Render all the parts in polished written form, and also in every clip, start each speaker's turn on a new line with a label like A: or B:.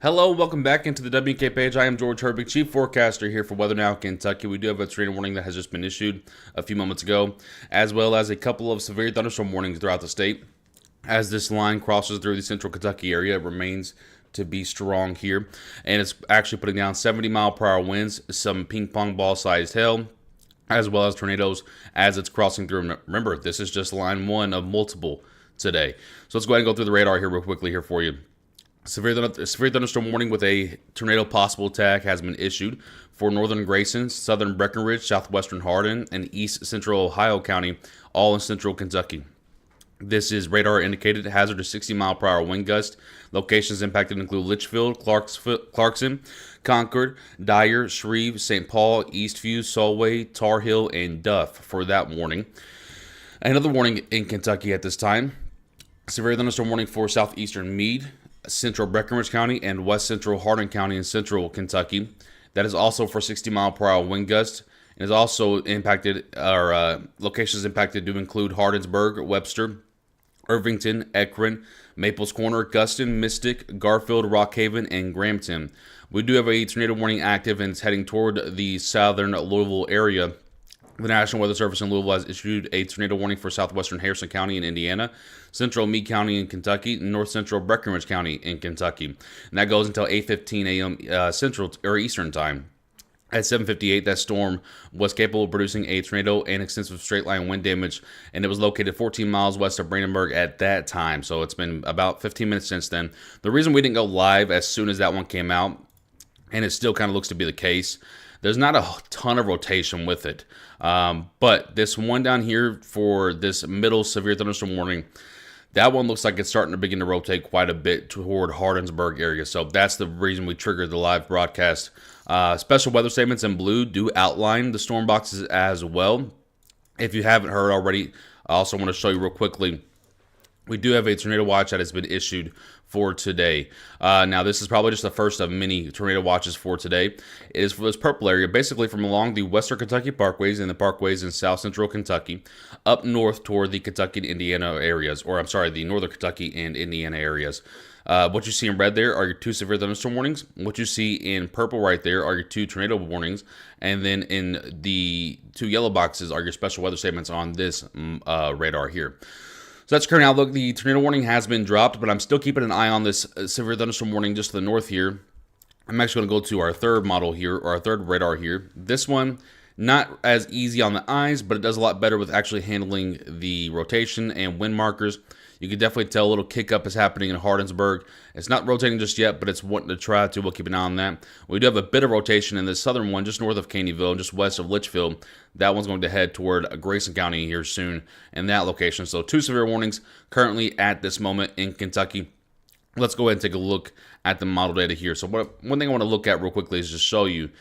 A: Hello, welcome back into the WK page. I am George Herbig, Chief Forecaster here for Weather Now, Kentucky. We do have a tornado warning that has just been issued a few moments ago, as well as a couple of severe thunderstorm warnings throughout the state. As this line crosses through the central Kentucky area, it remains to be strong here, and it's actually putting down 70-mile-per-hour winds, some ping-pong ball-sized hail, as well as tornadoes as it's crossing through. Remember, this is just line one of multiple today. So let's go ahead and go through the radar here real quickly here for you. Severe thunderstorm warning with a tornado possible attack has been issued for northern Grayson, southern Breckenridge, southwestern Hardin, and east central Ohio County, all in central Kentucky. This is radar indicated hazard of 60-mile-per-hour wind gust. Locations impacted include Litchfield, Clarkson, Concord, Dyer, Shreve, St. Paul, Eastview, Solway, Tar Heel, and Duff for that warning. Another warning in Kentucky at this time. Severe thunderstorm warning for southeastern Meade, central Breckenridge County, and west central Hardin County in central Kentucky. That is also for 60-mile-per-hour wind gust. And is also impacted, locations impacted do include Hardinsburg, Webster, Irvington, Ekron, Maples Corner, Guston, Mystic, Garfield, Rockhaven, and Grahamton. We do have a tornado warning active and it's heading toward the southern Louisville area. The National Weather Service in Louisville has issued a tornado warning for southwestern Harrison County in Indiana, central Meade County in Kentucky, and north central Breckenridge County in Kentucky. And that goes until 8:15 a.m. Central or Eastern Time. At 7:58, that storm was capable of producing a tornado and extensive straight-line wind damage, and it was located 14 miles west of Brandenburg at that time. So it's been about 15 minutes since then. The reason we didn't go live as soon as that one came out, and it still kind of looks to be the case, there's not a ton of rotation with it. But this one down here for this middle severe thunderstorm warning, that one looks like it's starting to begin to rotate quite a bit toward Hardinsburg area. So that's the reason we triggered the live broadcast. Special weather statements in blue do outline the storm boxes as well. If you haven't heard already, I also want to show you real quickly. We do have a tornado watch that has been issued for today. Now, this is probably just the first of many tornado watches for today. It is for this purple area, basically from along the western Kentucky parkways and the parkways in south central Kentucky, up north toward the Kentucky and Indiana areas, or I'm sorry, the northern Kentucky and Indiana areas. What you see in red there are your two severe thunderstorm warnings. What you see in purple right there are your two tornado warnings. And then in the two yellow boxes are your special weather statements on this radar here. So that's current outlook. The tornado warning has been dropped, but I'm still keeping an eye on this severe thunderstorm warning just to the north here. I'm actually going to go to our third model here, or our third radar here. This one, not as easy on the eyes, but it does a lot better with actually handling the rotation and wind markers. You can definitely tell a little kick up is happening in Hardinsburg. It's not rotating just yet, but it's wanting to try to. We'll keep an eye on that. We do have a bit of rotation in the southern one, just north of Caneyville and just west of Litchfield. That one's going to head toward Grayson County here soon in that location. So two severe warnings currently at this moment in Kentucky. Let's go ahead and take a look at the model data here. So one thing I want to look at real quickly is just show you.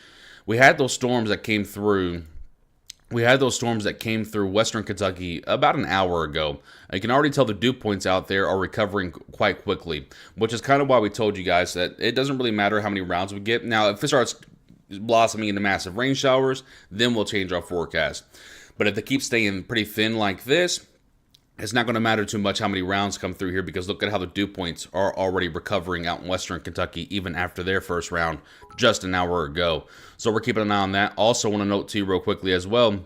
A: We had those storms that came through. Western Kentucky about an hour ago. You can already tell the dew points out there are recovering quite quickly, which is kind of why we told you guys that it doesn't really matter how many rounds we get. Now, if it starts blossoming into massive rain showers, then we'll change our forecast. But if they keep staying pretty thin like this, it's not going to matter too much how many rounds come through here, because look at how the dew points are already recovering out in western Kentucky, even after their first round just an hour ago. So we're keeping an eye on that. Also want to note to you real quickly as well,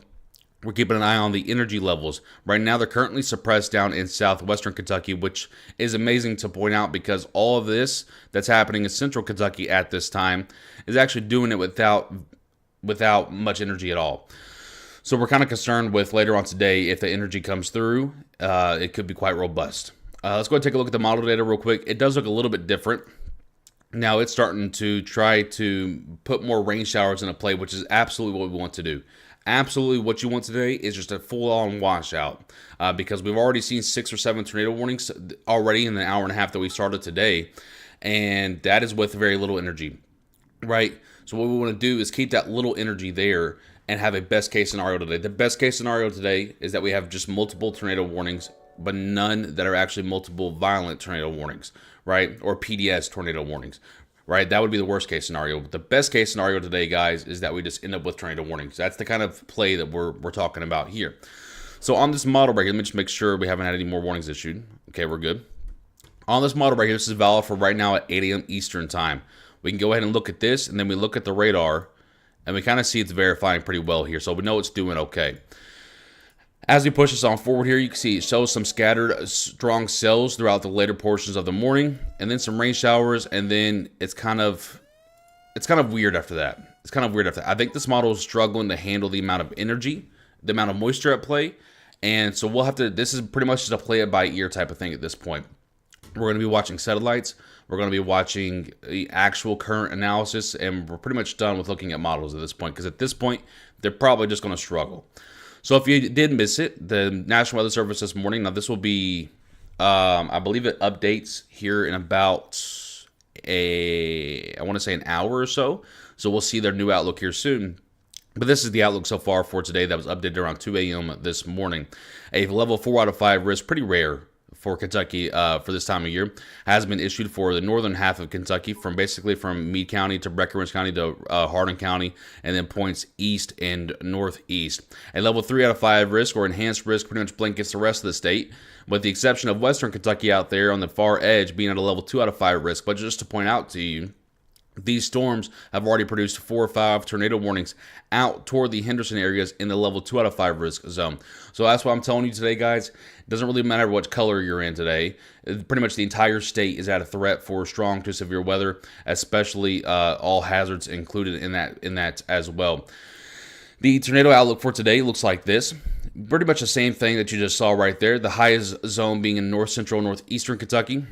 A: we're keeping an eye on the energy levels. Right now, they're currently suppressed down in southwestern Kentucky, which is amazing to point out because all of this that's happening in central Kentucky at this time is actually doing it without much energy at all. So we're kind of concerned with later on today if the energy comes through, it could be quite robust. Let's go ahead and take a look at the model data real quick. It does look a little bit different. Now it's starting to try to put more rain showers into play, which is absolutely what we want to do. Absolutely what you want today is just a full-on washout because we've already seen 6 or 7 tornado warnings already in the hour and a half that we started today, and that is with very little energy, right? So what we want to do is keep that little energy there and have a best-case scenario today. The best-case scenario today is that we have just multiple tornado warnings, but none that are actually multiple violent tornado warnings, right? Or PDS tornado warnings, right? That would be the worst case scenario. But the best case scenario today, guys, is that we just end up with tornado warnings. That's the kind of play that we're talking about here. So on this model break, let me just make sure we haven't had any more warnings issued. Okay, we're good. On this model right here, this is valid for right now at 8 a.m. Eastern time. We can go ahead and look at this, and then we look at the radar, and we kind of see it's verifying pretty well here, so we know it's doing okay. As we push this on forward here, you can see it shows some scattered strong cells throughout the later portions of the morning, and then some rain showers, and then it's kind of weird after that. I think this model is struggling to handle the amount of energy, the amount of moisture at play, and so we'll have to, this is pretty much just a play it by ear type of thing at this point. We're going to be watching satellites, we're going to be watching the actual current analysis, and we're pretty much done with looking at models at this point, because at this point, they're probably just going to struggle. So if you did miss it, the National Weather Service this morning, now this will be, I believe it updates here in about I want to say an hour or so. So we'll see their new outlook here soon. But this is the outlook so far for today that was updated around 2 a.m. this morning. A level 4 out of 5 risk, pretty rare for Kentucky for this time of year, has been issued for the northern half of Kentucky, from Meade County to Breckinridge County to Hardin County, and then points east and northeast. A level 3 out of 5 risk, or enhanced risk, pretty much blankets the rest of the state, with the exception of western Kentucky out there on the far edge being at a level 2 out of 5 risk. But just to point out to you, these storms have already produced 4 or 5 tornado warnings out toward the Henderson areas in the level 2 out of 5 risk zone. So that's why I'm telling you today, guys. It doesn't really matter what color you're in today. Pretty much the entire state is at a threat for strong to severe weather, especially all hazards included in that as well. The tornado outlook for today looks like this. Pretty much the same thing that you just saw right there. The highest zone being in north central, northeastern Kentucky,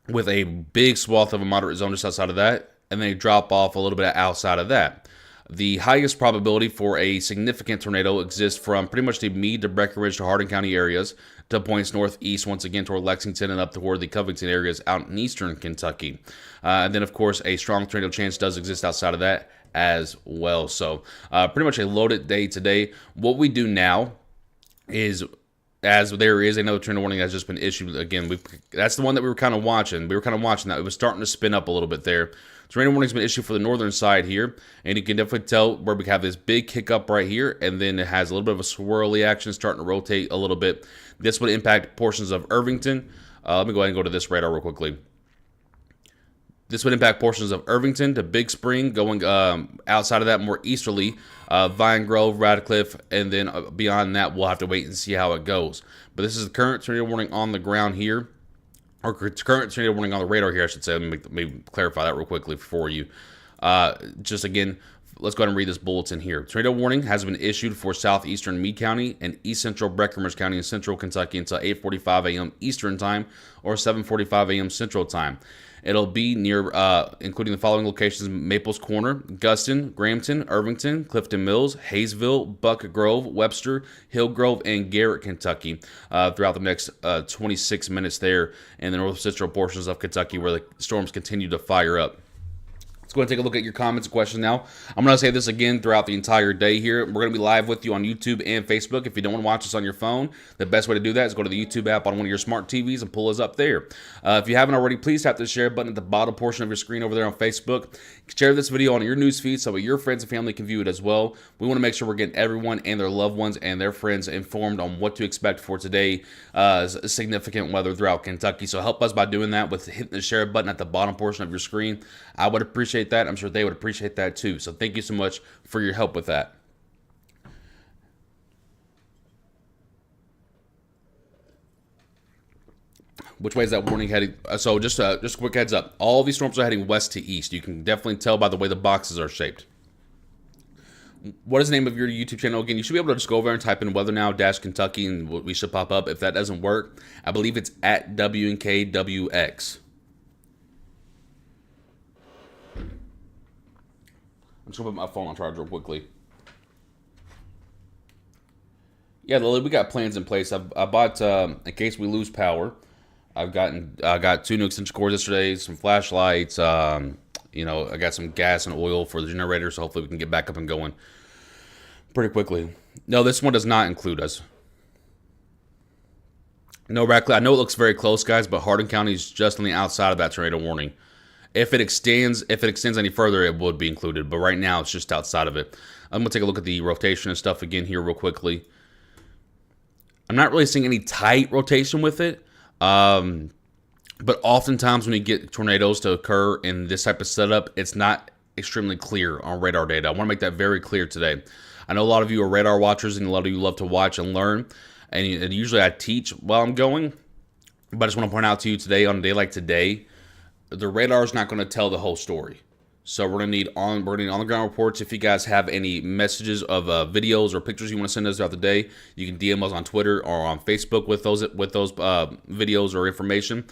A: with a big swath of a moderate zone just outside of that, and then they drop off a little bit outside of that. The highest probability for a significant tornado exists from pretty much the Meade to Breckinridge to Hardin County areas to points northeast, once again toward Lexington and up toward the Covington areas out in eastern Kentucky. And then, of course, a strong tornado chance does exist outside of that as well. So pretty much a loaded day today. What we do now is, as there is another tornado warning that's just been issued again, that's the one that we were kind of watching. We were kind of watching that. It was starting to spin up a little bit there. Tornado warning's been issued for the northern side here, and you can definitely tell where we have this big kick up right here, and then it has a little bit of a swirly action starting to rotate a little bit. This would impact portions of Irvington. Let me go ahead and go to this radar real quickly. This would impact portions of Irvington to Big Spring, going outside of that more easterly, Vine Grove, Radcliff, and then beyond that, we'll have to wait and see how it goes. But this is the current tornado warning on the ground here, or current tornado warning on the radar here, I should say. Let me clarify that real quickly for you. Just again, let's go ahead and read this bulletin here. Tornado warning has been issued for southeastern Meade County and east central Breckinridge County in central Kentucky until 8:45 a.m. Eastern Time or 7:45 a.m. Central Time. It'll be near, including the following locations: Maples Corner, Guston, Grahamton, Irvington, Clifton Mills, Hayesville, Buck Grove, Webster, Hillgrove, and Garrett, Kentucky, throughout the next 26 minutes there in the north central portions of Kentucky, where the storms continue to fire up. Let's go ahead and take a look at your comments and questions now. I'm going to say this again throughout the entire day here. We're going to be live with you on YouTube and Facebook. If you don't want to watch us on your phone, the best way to do that is go to the YouTube app on one of your smart TVs and pull us up there. If you haven't already, please tap the share button at the bottom portion of your screen over there on Facebook. Share this video on your newsfeed so that your friends and family can view it as well. We want to make sure we're getting everyone and their loved ones and their friends informed on what to expect for today, significant weather throughout Kentucky. So help us by doing that with hitting the share button at the bottom portion of your screen. I would appreciate that. I'm sure they would appreciate that too. So thank you so much for your help with that. Which way is that warning heading? So just a quick heads up. All these storms are heading west to east. You can definitely tell by the way the boxes are shaped. What is the name of your YouTube channel again? You should be able to just go over and type in Weather Now Kentucky and we should pop up. If that doesn't work, I believe it's at KYWX. I'm just going to put my phone on charge real quickly. Yeah, Lily, we got plans in place. I bought, in case we lose power, I got 2 new extension cords yesterday, some flashlights, I got some gas and oil for the generator, so hopefully we can get back up and going pretty quickly. No, this one does not include us. No, Radcliff. I know it looks very close, guys, but Hardin County is just on the outside of that tornado warning. If it extends any further, it would be included. But right now, it's just outside of it. I'm going to take a look at the rotation and stuff again here real quickly. I'm not really seeing any tight rotation with it. But oftentimes when you get tornadoes to occur in this type of setup, it's not extremely clear on radar data. I want to make that very clear today. I know a lot of you are radar watchers and a lot of you love to watch and learn. And usually I teach while I'm going. But I just want to point out to you today, on a day like today, the radar is not going to tell the whole story. So we're going to need on the ground reports. If you guys have any messages of videos or pictures you want to send us throughout the day, you can DM us on Twitter or on Facebook with those videos or information.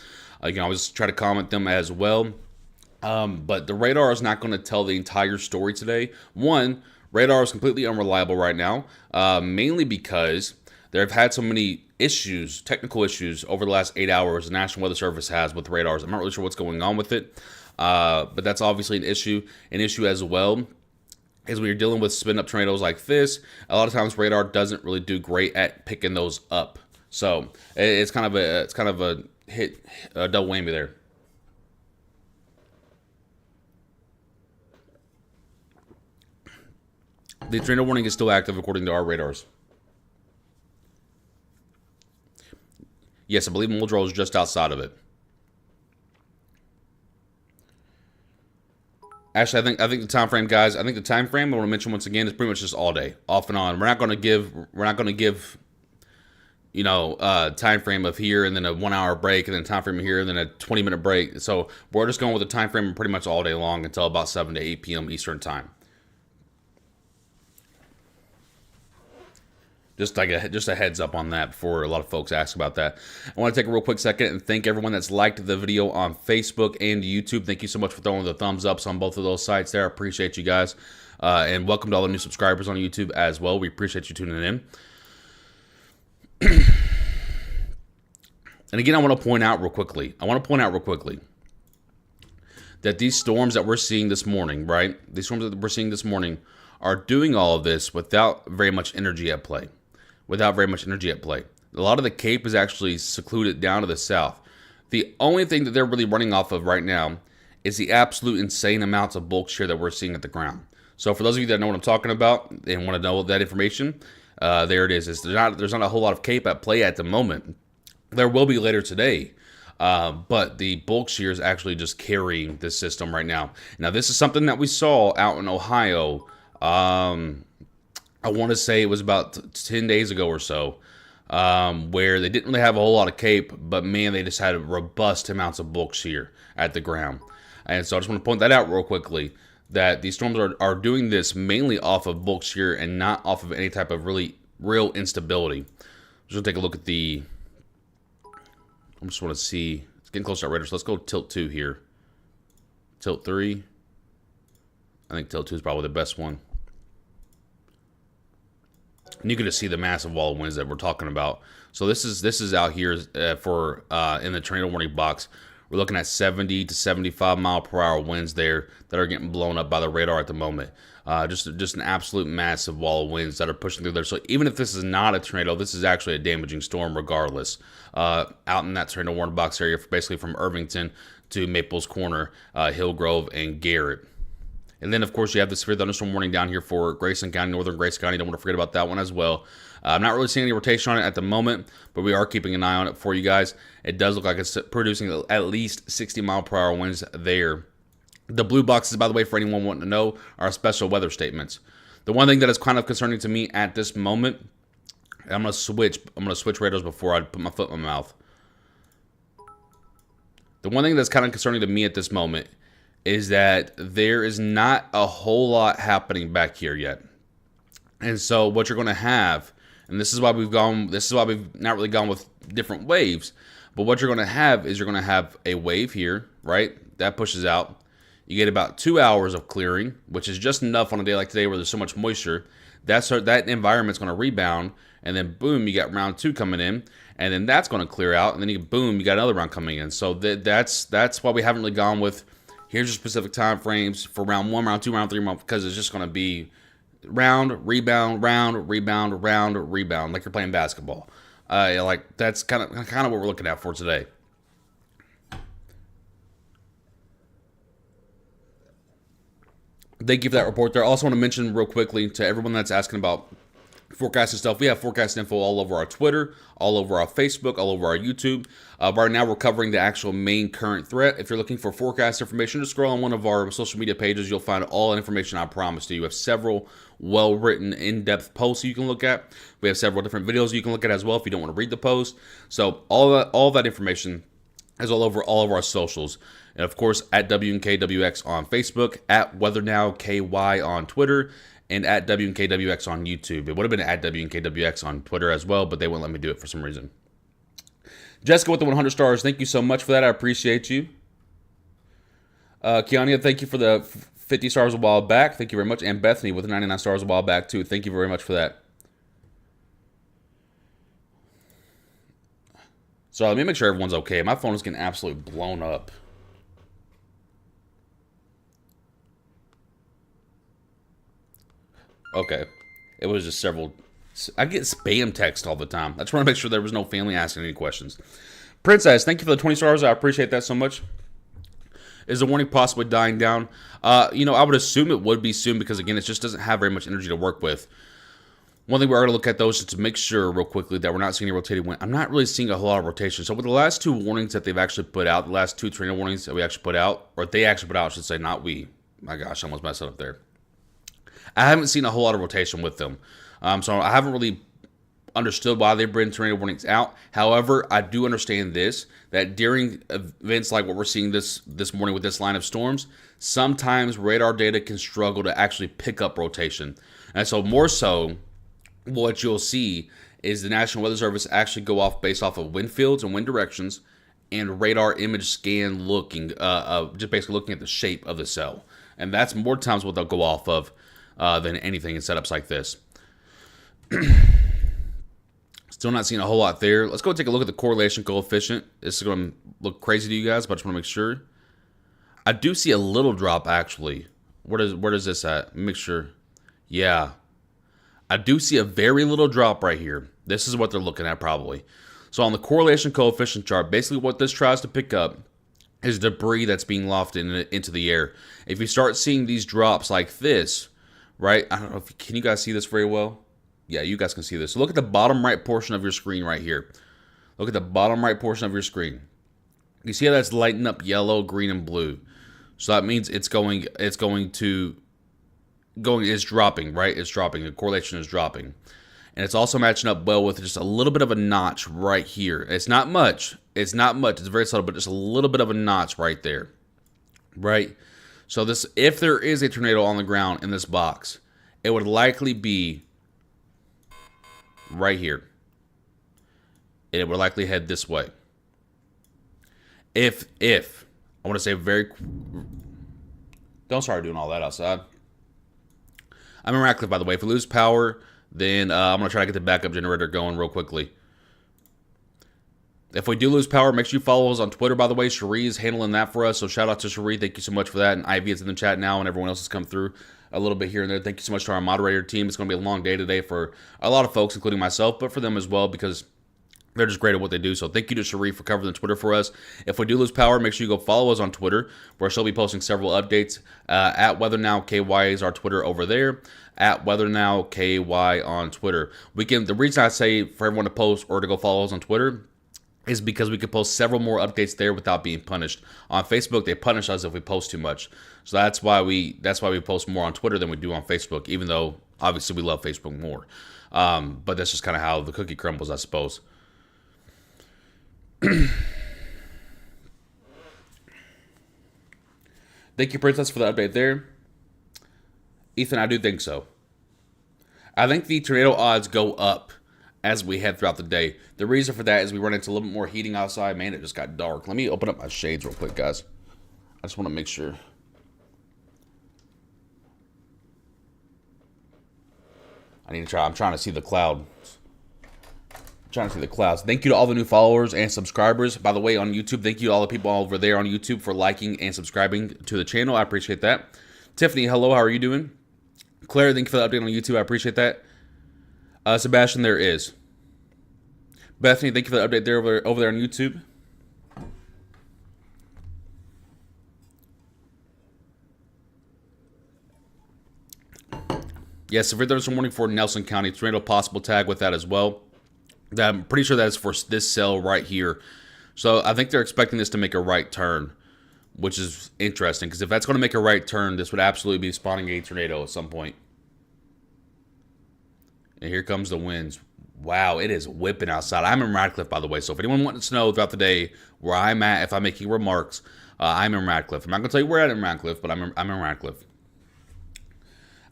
A: You can always try to comment them as well. But the radar is not going to tell the entire story today. One, radar is completely unreliable right now, mainly because they've had so many issues, technical issues, over the last 8 hours the National Weather Service has with radars. I'm not really sure what's going on with it, but that's obviously an issue. An issue as well is when you're dealing with spin-up tornadoes like this, a lot of times radar doesn't really do great at picking those up. So it's kind of a hit, a double whammy there. The tornado warning is still active according to our radars. Yes, I believe Muldrow is just outside of it. Actually, I think the time frame, guys. I think the time frame I want to mention once again is pretty much just all day, off and on. We're not going to give, you know, time frame of here and then a 1 hour break and then time frame of here and then a 20-minute break. So we're just going with a time frame pretty much all day long until about 7 to 8 p.m. Eastern time. Just a heads up on that before a lot of folks ask about that. I want to take a real quick second and thank everyone that's liked the video on Facebook and YouTube. Thank you so much for throwing the thumbs ups on both of those sites there. I appreciate you guys. And welcome to all the new subscribers on YouTube as well. We appreciate you tuning in. And again, I want to point out real quickly that these storms that we're seeing this morning, right? These storms that we're seeing this morning are doing all of this without very much energy at play. A lot of the Cape is actually secluded down to the south. The only thing that they're really running off of right now is the absolute insane amounts of bulk shear that we're seeing at the ground. So for those of you that know what I'm talking about and want to know that information, there it is. There's not a whole lot of Cape at play at the moment. There will be later today. But the bulk shear is actually just carrying this system right now. Now, this is something that we saw out in Ohio. I want to say it was about 10 days ago or so, where they didn't really have a whole lot of Cape, but man, they just had robust amounts of bulk shear at the ground. And so I just want to point that out real quickly, that these storms are doing this mainly off of bulk shear and not off of any type of real instability. Just going to take a look at I just want to see. It's getting close to our radar, so let's go tilt 2 here. Tilt 3. I think tilt 2 is probably the best one. And you can just see the massive wall of winds that we're talking about. So this is out here for in the tornado warning box. We're looking at 70 to 75 mile per hour winds there that are getting blown up by the radar at the moment. Just an absolute massive wall of winds that are pushing through there. So even if this is not a tornado, this is actually a damaging storm regardless. Out in that tornado warning box area, basically from Irvington to Maples Corner, Hillgrove, and Garrett. And then, of course, you have the severe thunderstorm warning down here for Grayson County, northern Grayson County. Don't want to forget about that one as well. I'm not really seeing any rotation on it at the moment, but we are keeping an eye on it for you guys. It does look like it's producing at least 60 mile per hour winds there. The blue boxes, by the way, for anyone wanting to know, are special weather statements. The one thing that is kind of concerning to me at this moment, and I'm going to switch radars before I put my foot in my mouth. The one thing that's kind of concerning to me at this moment is that there is not a whole lot happening back here yet. And so what you're going to have, and this is why we've not really gone with different waves, but what you're going to have is you're going to have a wave here, right? That pushes out. You get about 2 hours of clearing, which is just enough on a day like today where there's so much moisture. That environment's going to rebound, and then boom, you got round 2 coming in, and then that's going to clear out, and then you got another round coming in. So that's why we haven't really gone with here's your specific time frames for round 1, round 2, round 3, because it's just going to be round, rebound, like you're playing basketball. Like that's kind of what we're looking at for today. Thank you for that report there. I also want to mention real quickly to everyone that's asking about forecasting stuff. We have forecast info all over our Twitter, all over our Facebook, all over our YouTube. Right now, we're covering the actual main current threat. If you're looking for forecast information, just scroll on one of our social media pages. You'll find all the information I promised you. You have several well-written, in-depth posts you can look at. We have several different videos you can look at as well if you don't want to read the post. So all that information is all over all of our socials. And of course, at KYWX on Facebook, at WeatherNowKY on Twitter, and at KYWX on YouTube. It would have been at KYWX on Twitter as well, but they wouldn't let me do it for some reason. Jessica with the 100 stars, thank you so much for that. I appreciate you. Kiania, thank you for the 50 stars a while back. Thank you very much. And Bethany with the 99 stars a while back too. Thank you very much for that. So let me make sure everyone's okay. My phone is getting absolutely blown up. Okay. It was just several. I get spam text all the time. I just want to make sure there was no family asking any questions. Princess, thank you for the 20 stars. I appreciate that so much. Is the warning possibly dying down? I would assume it would be soon because, again, it just doesn't have very much energy to work with. One thing we're going to look at, though, is to make sure real quickly that we're not seeing any rotating wind. I'm not really seeing a whole lot of rotation. So with the last two warnings that they've actually put out, the last two tornado warnings that we actually put out, or they actually put out, I should say, not we. My gosh, I almost messed it up there. I haven't seen a whole lot of rotation with them. So I haven't really understood why they bring tornado warnings out. However, I do understand this, that during events like what we're seeing this morning with this line of storms, sometimes radar data can struggle to actually pick up rotation. And so more so, what you'll see is the National Weather Service actually go off based off of wind fields and wind directions and radar image scan looking, just basically looking at the shape of the cell. And that's more times what they'll go off of than anything in setups like this. Still not seeing a whole lot there. Let's go take a look at the correlation coefficient. This is going to look crazy to you guys, but I just want to make sure. I do see a little drop, actually. Where is this at? Make sure. Yeah. I do see a very little drop right here. This is what they're looking at, probably. So on the correlation coefficient chart, basically what this tries to pick up is debris that's being lofted into the air. If you start seeing these drops like this, right? I don't know if can you guys see this very well? Yeah, you guys can see this. So look at the bottom right portion of your screen right here. Look at the bottom right portion of your screen. You see how that's lighting up yellow, green, and blue. So that means it's dropping, right? It's dropping. The correlation is dropping. And it's also matching up well with just a little bit of a notch right here. It's not much. It's not much. It's very subtle, but just a little bit of a notch right there. Right? So this, if there is a tornado on the ground in this box, it would likely be right here. And it would likely head this way. If I want to say don't start doing all that outside. I'm in Radcliff, by the way. If we lose power, then I'm going to try to get the backup generator going real quickly. If we do lose power, make sure you follow us on Twitter, by the way. Cherie is handling that for us, so shout out to Cherie. Thank you so much for that. And Ivy is in the chat now, and everyone else has come through a little bit here and there. Thank you so much to our moderator team. It's going to be a long day today for a lot of folks, including myself, but for them as well, because they're just great at what they do. So thank you to Cherie for covering the Twitter for us. If we do lose power, make sure you go follow us on Twitter, where she'll be posting several updates. At WeatherNowKY is our Twitter over there. At WeatherNowKY on Twitter. The reason I say for everyone to post or to go follow us on Twitter is because we could post several more updates there without being punished. On Facebook, they punish us if we post too much. So that's why we post more on Twitter than we do on Facebook, even though obviously we love Facebook more. But that's just kind of how the cookie crumbles, I suppose. Thank you, Princess, for the update there. Ethan, I do think so. I think the tornado odds go up as we head throughout the day. The reason for that is we run into a little bit more heating outside. Man, it just got dark. Let me open up my shades real quick, guys. I just want to make sure. I'm trying to see the clouds. Thank you to all the new followers and subscribers. By the way, on YouTube, thank you to all the people over there on YouTube for liking and subscribing to the channel. I appreciate that. Tiffany, hello. How are you doing? Claire, thank you for the update on YouTube. I appreciate that. Sebastian, there is. Bethany, thank you for the update there over there on YouTube. Yeah, severe thunderstorm warning for Nelson County. Tornado possible tag with that as well. I'm pretty sure that is for this cell right here. So I think they're expecting this to make a right turn, which is interesting because if that's going to make a right turn, this would absolutely be spawning a tornado at some point. And here comes the winds. Wow, it is whipping outside. I'm in Radcliff, by the way. So if anyone wants to know throughout the day where I'm at, if I'm making remarks, I'm in Radcliff. I'm not going to tell you where I'm in Radcliff, but I'm in Radcliff.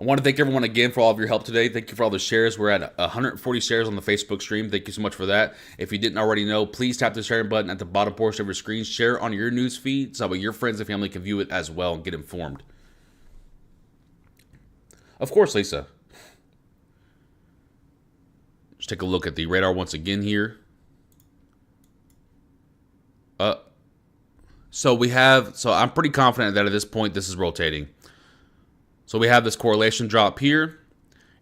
A: I want to thank everyone again for all of your help today. Thank you for all the shares. We're at 140 shares on the Facebook stream. Thank you so much for that. If you didn't already know, please tap the sharing button at the bottom portion of your screen. Share on your news feed so that your friends and family can view it as well and get informed. Of course, Lisa. Let's take a look at the radar once again here. So I'm pretty confident that at this point this is rotating. So we have this correlation drop here,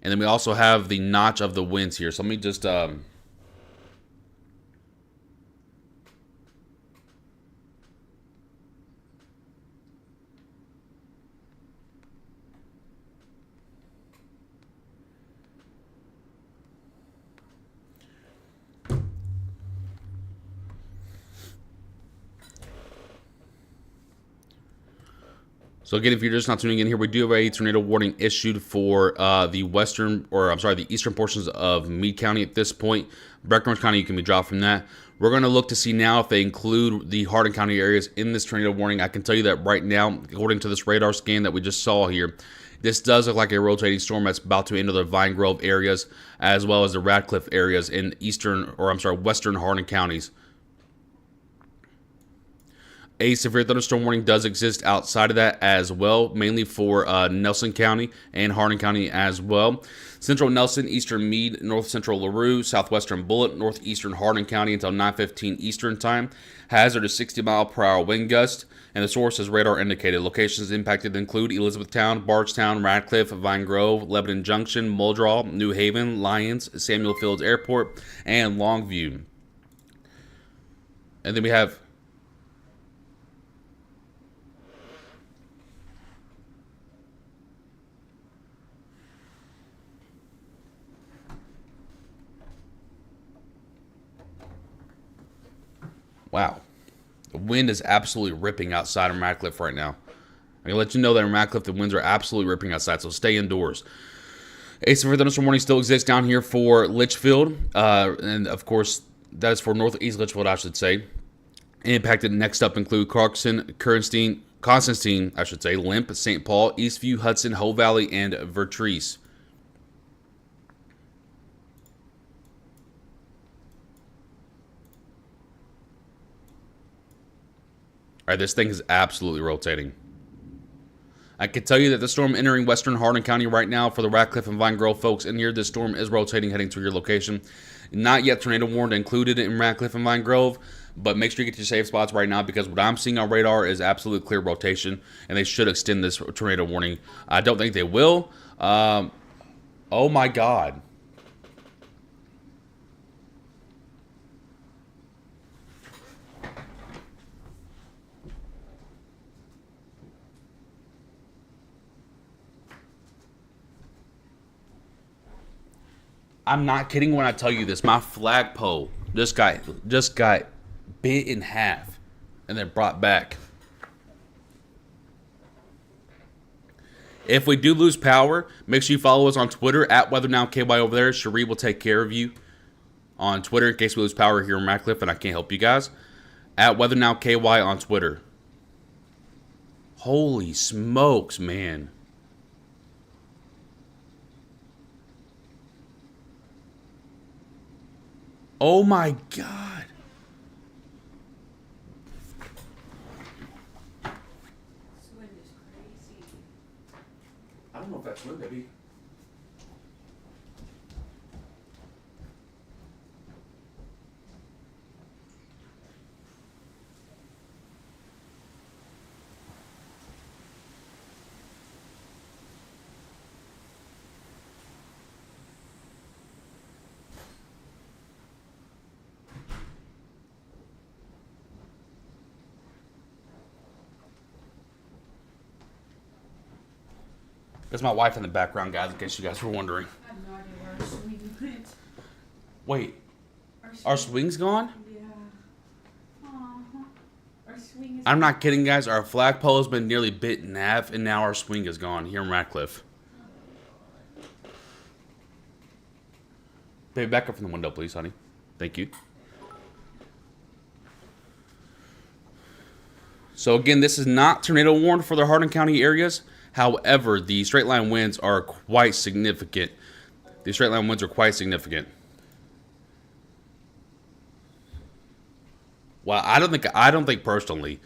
A: and then we also have the notch of the winds here. So let me just So again, if you're just not tuning in here, we do have a tornado warning issued for the eastern portions of Meade County at this point. Breckenridge County, you can be dropped from that. We're going to look to see now if they include the Hardin County areas in this tornado warning. I can tell you that right now, according to this radar scan that we just saw here, this does look like a rotating storm that's about to enter the Vine Grove areas as well as the Radcliff areas in western Hardin counties. A severe thunderstorm warning does exist outside of that as well, mainly for Nelson County and Hardin County as well. Central Nelson, eastern Meade, north central LaRue, southwestern Bullitt, northeastern Hardin County until 9:15 Eastern Time. Hazard is 60-mile-per-hour wind gust, and the source is radar indicated. Locations impacted include Elizabethtown, Bardstown, Radcliff, Vine Grove, Lebanon Junction, Muldraw, New Haven, Lyons, Samuel Fields Airport, and Longview. And then we have wow. The wind is absolutely ripping outside of Radcliff right now. I can let you know that in Radcliff, the winds are absolutely ripping outside, so stay indoors. A severe thunderstorm warning still exists down here for Litchfield. And, of course, that is for northeast Litchfield, I should say. Impacted next up include Clarkson, Constantine, Limp, St. Paul, Eastview, Hudson, Hoe Valley, and Vertrees. All right, this thing is absolutely rotating. I can tell you that the storm entering western Hardin County right now for the Radcliff and Vine Grove folks in here, this storm is rotating heading to your location. Not yet tornado warned included in Radcliff and Vine Grove, but make sure you get to your safe spots right now because what I'm seeing on radar is absolute clear rotation, and they should extend this tornado warning. I don't think they will. Oh my God. I'm not kidding when I tell you this. My flagpole just got bit in half and then brought back. If we do lose power, make sure you follow us on Twitter at WeatherNowKY over there. Cherie will take care of you on Twitter in case we lose power here in Radcliff and I can't help you guys. At WeatherNowKY on Twitter. Holy smokes, man. Oh my God.
B: This wind is crazy.
A: I don't know if that's wind, baby. That's my wife in the background, guys, in case you guys were wondering.
B: I have no idea where our swing went.
A: Wait, our swing's gone?
B: Yeah. Uh-huh. Our swing is
A: I'm not kidding, guys. Our flagpole has been nearly bit in half, and now our swing is gone here in Radcliff. Baby, back up from the window, please, honey. Thank you. So again, this is not tornado warned for the Hardin County areas. However, the straight line winds are quite significant. The straight line winds are quite significant. Well, I don't think personally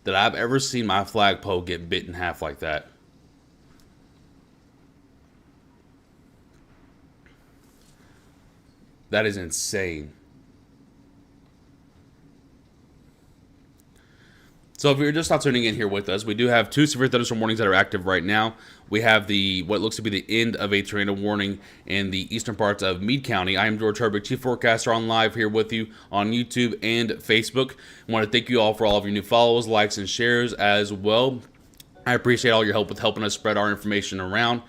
A: that I've ever seen my flagpole get bit in half like that. That is insane. So if you're just not tuning in here with us, we do have 2 severe thunderstorm warnings that are active right now. We have what looks to be the end of a tornado warning in the eastern parts of Meade County. I am George Herbig, Chief Forecaster, on live here with you on YouTube and Facebook. I want to thank you all for all of your new follows, likes, and shares as well. I appreciate all your help with helping us spread our information around.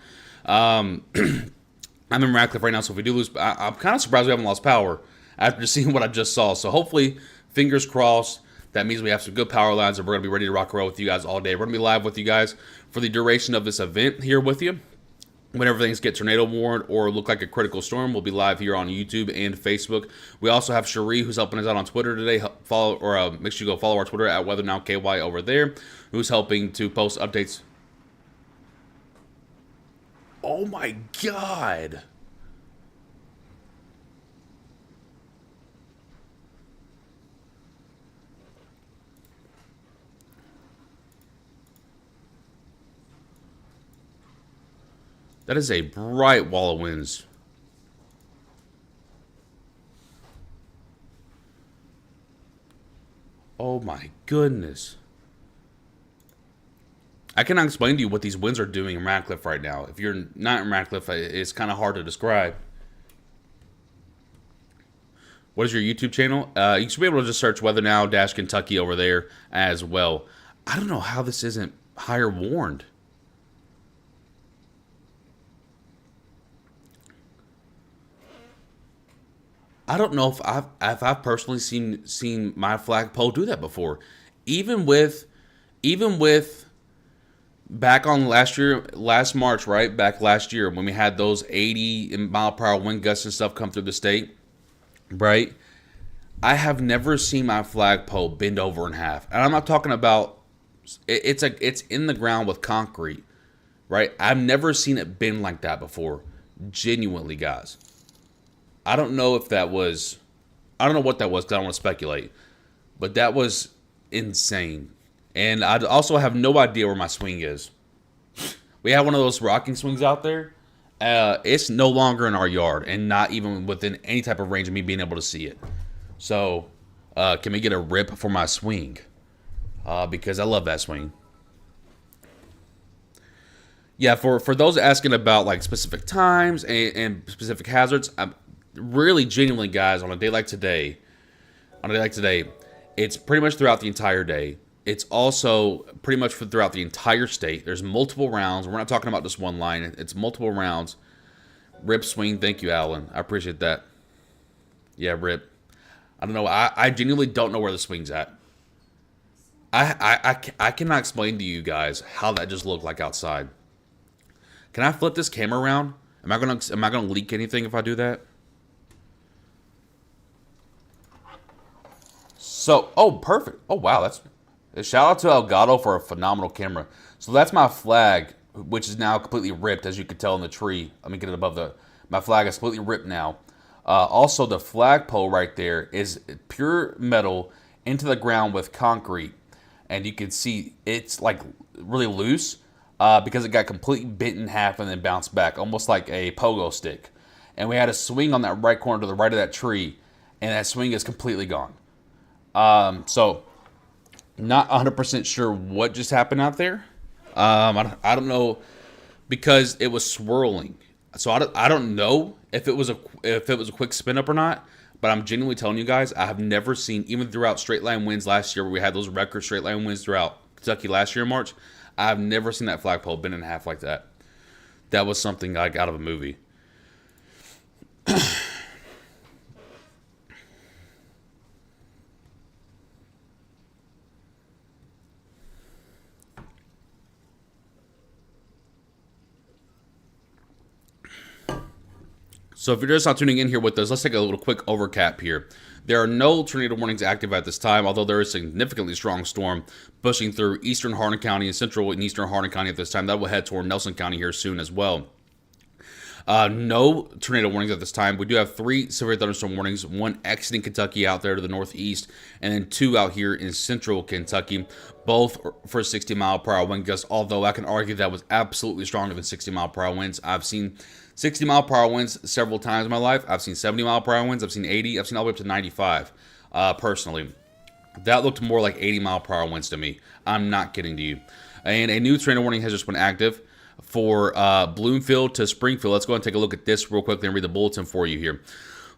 A: I'm in Radcliff right now, so if we do lose, I'm kind of surprised we haven't lost power after seeing what I just saw. So hopefully, fingers crossed, that means we have some good power lines and we're going to be ready to rock and roll with you guys all day. We're going to be live with you guys for the duration of this event here with you. Whenever things get tornado warned or look like a critical storm, we'll be live here on YouTube and Facebook. We also have Cherie, who's helping us out on Twitter today. Make sure you go follow our Twitter at WeatherNowKY over there, who's helping to post updates. Oh my God. That is a bright wall of winds. Oh my goodness. I cannot explain to you what these winds are doing in Radcliff right now. If you're not in Radcliff, it's kind of hard to describe. What is your YouTube channel? You should be able to just search Weather Now - Kentucky over there as well. I don't know how this isn't higher warned. I don't know if I've personally seen my flagpole do that before. Even with back on last March, right? Back last year when we had those 80-mile-per-hour wind gusts and stuff come through the state, right? I have never seen my flagpole bend over in half. And I'm not talking about it's in the ground with concrete, right? I've never seen it bend like that before. Genuinely, guys. I don't know what that was because I don't want to speculate. But that was insane. And I also have no idea where my swing is. We have one of those rocking swings out there. It's no longer in our yard and not even within any type of range of me being able to see it. So, can we get a rip for my swing? Because I love that swing. Yeah, for those asking about like specific times and specific hazards, really genuinely, guys, on a day like today, it's pretty much throughout the entire day. It's also pretty much throughout the entire state. There's multiple rounds. We're not talking about just one line. It's multiple rounds. Rip swing. Thank you, Alan. I appreciate that. Yeah, rip. I don't know. I genuinely don't know where the swing's at. I cannot explain to you guys how that just looked like outside. Can I flip this camera around? Am I gonna leak anything if I do that? So, oh, perfect. Oh, wow. Shout out to Elgato for a phenomenal camera. So that's my flag, which is now completely ripped, as you can tell in the tree. Let me get it above my flag is completely ripped now. Also, the flagpole right there is pure metal into the ground with concrete. And you can see it's like really loose because it got completely bent in half and then bounced back, almost like a pogo stick. And we had a swing on that right corner to the right of that tree, and that swing is completely gone. So not 100% sure what just happened out there. I don't know because it was swirling. So I don't know if it was a quick spin up or not, but I'm genuinely telling you guys, I have never seen, even throughout straight line winds last year where we had those record straight line winds throughout Kentucky last year in March, I've never seen that flagpole bend in half like that. That was something like out of a movie. So if you're just not tuning in here with us, let's take a little quick overcap here. There are no tornado warnings active at this time, although there is a significantly strong storm pushing through eastern Hardin County and central and eastern Hardin County at this time. That will head toward Nelson County here soon as well. No tornado warnings at this time. We do have 3 severe thunderstorm warnings, 1 exiting Kentucky out there to the northeast, and then 2 out here in central Kentucky, both for 60-mile-per-hour wind gusts, although I can argue that was absolutely stronger than 60-mile-per-hour winds. I've seen 60-mile-per-hour winds several times in my life. I've seen 70-mile-per-hour winds. I've seen 80. I've seen all the way up to 95, personally. That looked more like 80-mile-per-hour winds to me. I'm not kidding to you. And a new tornado warning has just been active for Bloomfield to Springfield. Let's go ahead and take a look at this real quickly and read the bulletin for you here.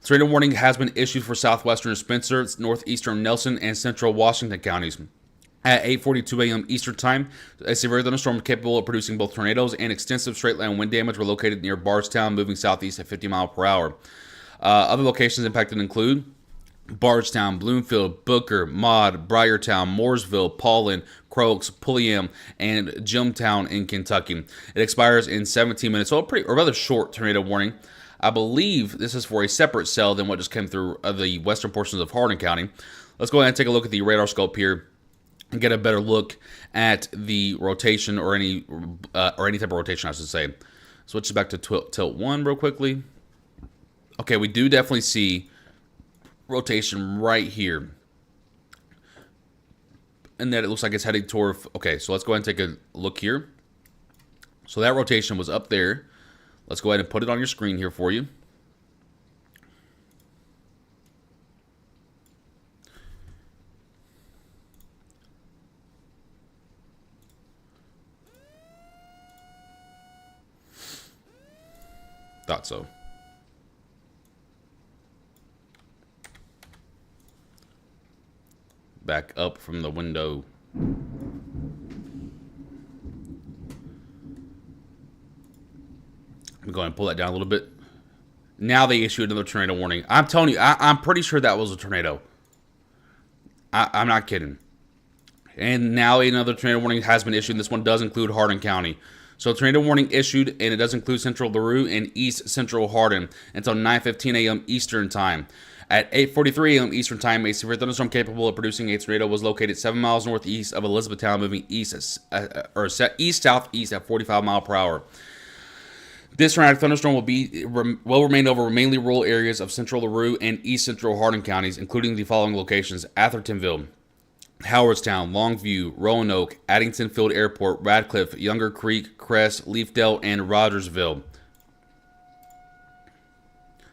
A: Tornado warning has been issued for southwestern Spencer, northeastern Nelson, and central Washington counties. At 8:42 a.m. Eastern Time, a severe thunderstorm capable of producing both tornadoes and extensive straight-line wind damage were located near Bardstown, moving southeast at 50 miles per hour. Other locations impacted include Bardstown, Bloomfield, Booker, Meade, Briartown, Mooresville, Paulding, Crooks, Pulliam, and Jimtown in Kentucky. It expires in 17 minutes, so a rather short tornado warning. I believe this is for a separate cell than what just came through the western portions of Hardin County. Let's go ahead and take a look at the radar scope here and get a better look at the rotation or any type of rotation, I should say. Switch back to tilt 1 real quickly. Okay, we do definitely see rotation right here, and that it looks like it's heading toward. Okay, so let's go ahead and take a look here. So that rotation was up there. Let's go ahead and put it on your screen here for you. Thought so. Back up from the window. I'm going to pull that down a little bit. Now they issued another tornado warning. I'm telling you, I'm pretty sure that was a tornado. I'm not kidding. And now another tornado warning has been issued. This one does include Hardin County. So tornado warning issued, and it does include central LaRue and east central Hardin until 9:15 a.m. Eastern Time. At 8:43 a.m. Eastern Time, a severe thunderstorm capable of producing a tornado was located 7 miles northeast of Elizabethtown, moving east-southeast at 45 miles per hour. This tornadic thunderstorm will remain over mainly rural areas of central LaRue and east central Hardin counties, including the following locations: Athertonville, Howardstown, Longview, Roanoke, Addington Field Airport, Radcliff, Younger Creek, Crest, Leafdale, and Rogersville.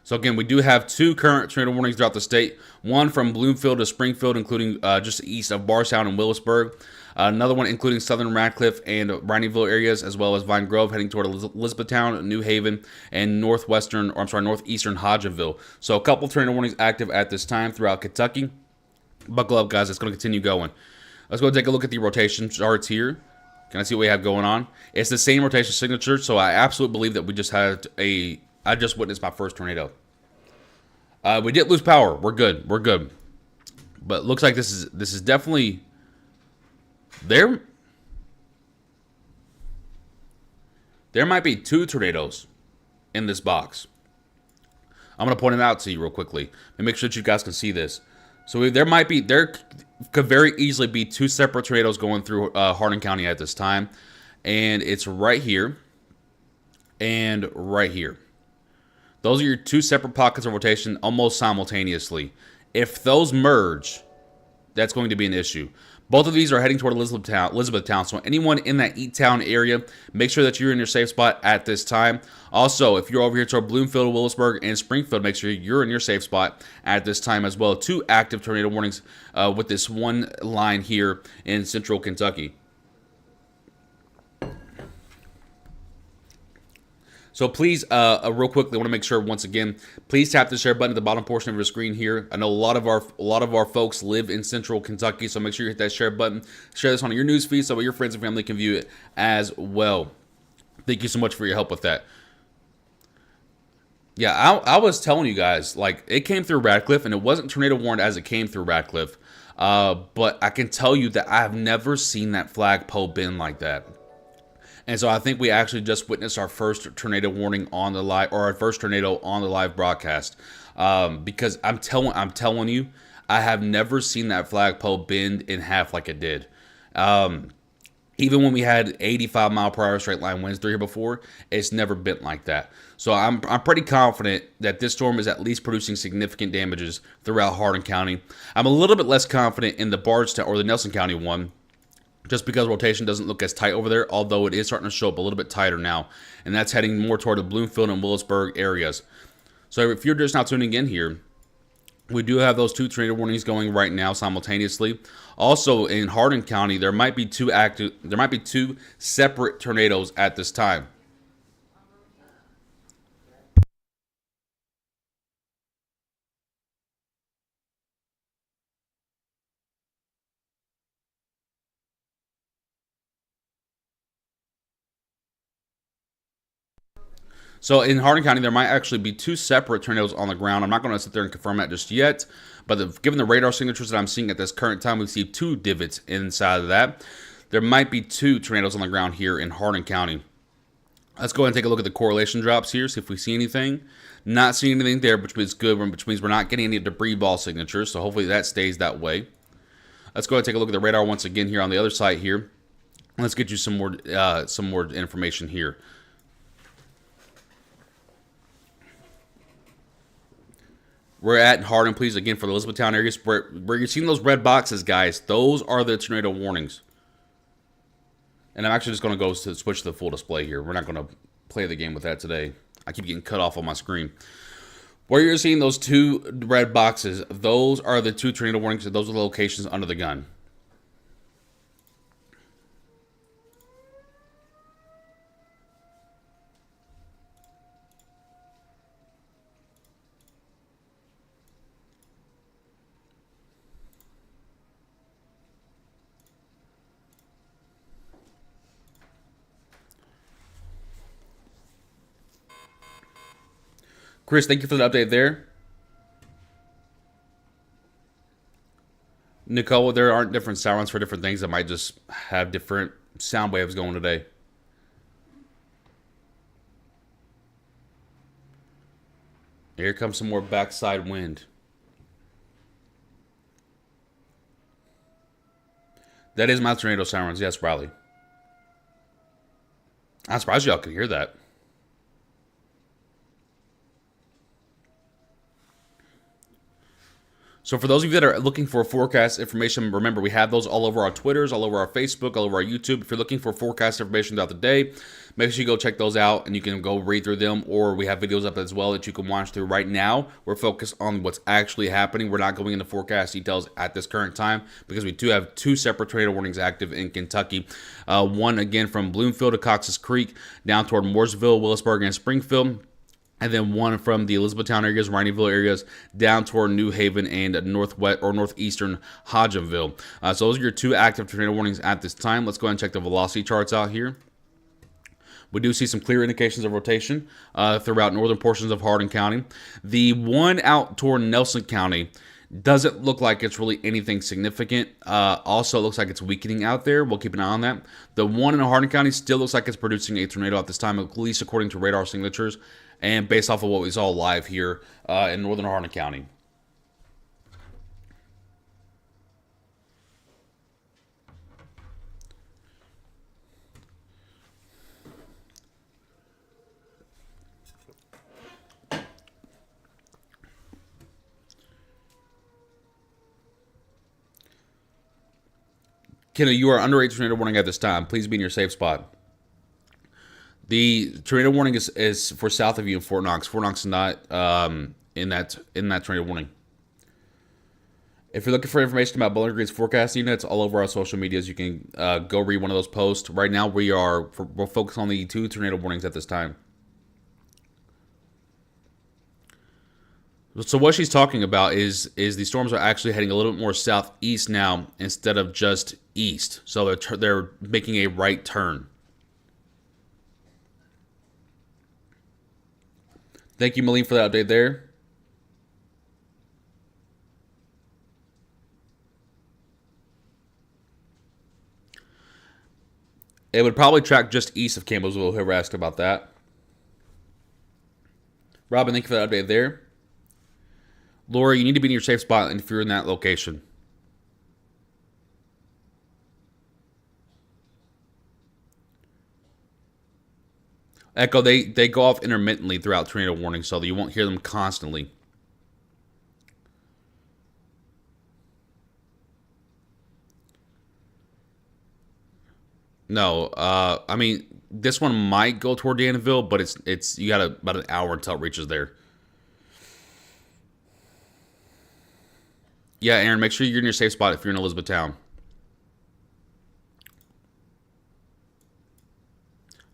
A: So again, we do have 2 current tornado warnings throughout the state. One from Bloomfield to Springfield, including just east of Bardstown and Willisburg. Another one including southern Radcliff and Brineyville areas, as well as Vine Grove, heading toward Elizabethtown, New Haven, and northeastern Hodgenville. So a couple tornado warnings active at this time throughout Kentucky. Buckle up, guys. It's going to continue going. Let's go take a look at the rotation charts here. Can I see what we have going on? It's the same rotation signature, so I absolutely believe that we just had I just witnessed my first tornado. We did lose power. We're good. We're good. But looks like this is definitely there. There might be 2 tornadoes in this box. I'm going to point them out to you real quickly and make sure that you guys can see this. So there could very easily be 2 separate tornadoes going through Hardin County at this time, and it's right here and right here. Those are your 2 separate pockets of rotation almost simultaneously. If those merge, that's going to be an issue. Both of these are heading toward Elizabethtown, so anyone in that E-Town area, make sure that you're in your safe spot at this time. Also, if you're over here toward Bloomfield, Willisburg, and Springfield, make sure you're in your safe spot at this time as well. 2 active tornado warnings with this one line here in central Kentucky. So please, real quickly, I want to make sure once again, please tap the share button at the bottom portion of your screen here. I know a lot of our folks live in central Kentucky, so make sure you hit that share button. Share this on your news feed so your friends and family can view it as well. Thank you so much for your help with that. Yeah, I was telling you guys, like, it came through Radcliff, and it wasn't tornado warned as it came through Radcliff. But I can tell you that I have never seen that flagpole bend like that. And so I think we actually just witnessed our first tornado warning on the live, or our first tornado on the live broadcast. Because I'm telling you, I have never seen that flagpole bend in half like it did. Even when we had 85-mile-per-hour straight line winds through here before, it's never been like that. So I'm pretty confident that this storm is at least producing significant damages throughout Hardin County. I'm a little bit less confident in the Bardstown or the Nelson County one, just because rotation doesn't look as tight over there, although it is starting to show up a little bit tighter now, and that's heading more toward the Bloomfield and Willisburg areas. So if you're just now tuning in here, we do have those 2 tornado warnings going right now simultaneously. Also in Hardin County, there might be 2 separate tornadoes at this time. So in Hardin County, there might actually be 2 separate tornadoes on the ground. I'm not going to sit there and confirm that just yet, but given the radar signatures that I'm seeing at this current time, we see 2 divots inside of that. There might be 2 tornadoes on the ground here in Hardin County. Let's go ahead and take a look at the correlation drops here, see if we see anything. Not seeing anything there, which means good, which means we're not getting any debris ball signatures, so hopefully that stays that way. Let's go ahead and take a look at the radar once again here on the other side here. Let's get you some more information here. We're at Hardin, please, again, for the Elizabethtown areas. Where you're seeing those red boxes, guys, those are the tornado warnings. And I'm actually just going to go to switch to the full display here. We're not going to play the game with that today. I keep getting cut off on my screen. Where you're seeing those 2 red boxes, those are the 2 tornado warnings. Those are the locations under the gun. Chris, thank you for the update there. Nicole, there aren't different sounds for different things that might just have different sound waves going today. Here comes some more backside wind. That is my tornado sirens. Yes, Riley. I'm surprised y'all could hear that. So for those of you that are looking for forecast information, remember we have those all over our Twitters, all over our Facebook, all over our YouTube. If you're looking for forecast information throughout the day, make sure you go check those out and you can go read through them, or we have videos up as well that you can watch through. Right now, we're focused on what's actually happening. We're not going into forecast details at this current time because we do have 2 separate tornado warnings active in Kentucky. One, again, from Bloomfield to Cox's Creek, down toward Mooresville, Willisburg, and Springfield. And then one from the Elizabethtown areas, Rineyville areas, down toward New Haven and northwest or northeastern Hodgenville. So those are your 2 active tornado warnings at this time. Let's go ahead and check the velocity charts out here. We do see some clear indications of rotation throughout northern portions of Hardin County. The one out toward Nelson County doesn't look like it's really anything significant. Also, it looks like it's weakening out there. We'll keep an eye on that. The one in Hardin County still looks like it's producing a tornado at this time, at least according to radar signatures and based off of what we saw live here in northern Hardin County. Kenna, you are under a tornado warning at this time. Please be in your safe spot. The tornado warning is for south of you in Fort Knox. Fort Knox is not in that tornado warning. If you're looking for information about Bowling Green's forecasting, it's all over our social medias. You can go read one of those posts. Right now, we're focused on the 2 tornado warnings at this time. So what she's talking about is the storms are actually heading a little bit more southeast now instead of just east. So they're making a right turn. Thank you, Malene, for that update there. It would probably track just east of Campbellsville. Whoever asked about that. Robin, thank you for that update there. Laura, you need to be in your safe spot if you're in that location. Echo, they go off intermittently throughout tornado warning, so you won't hear them constantly. No, I mean this one might go toward Danville, but it's you got about an hour until it reaches there. Yeah, Aaron, make sure you're in your safe spot if you're in Elizabethtown.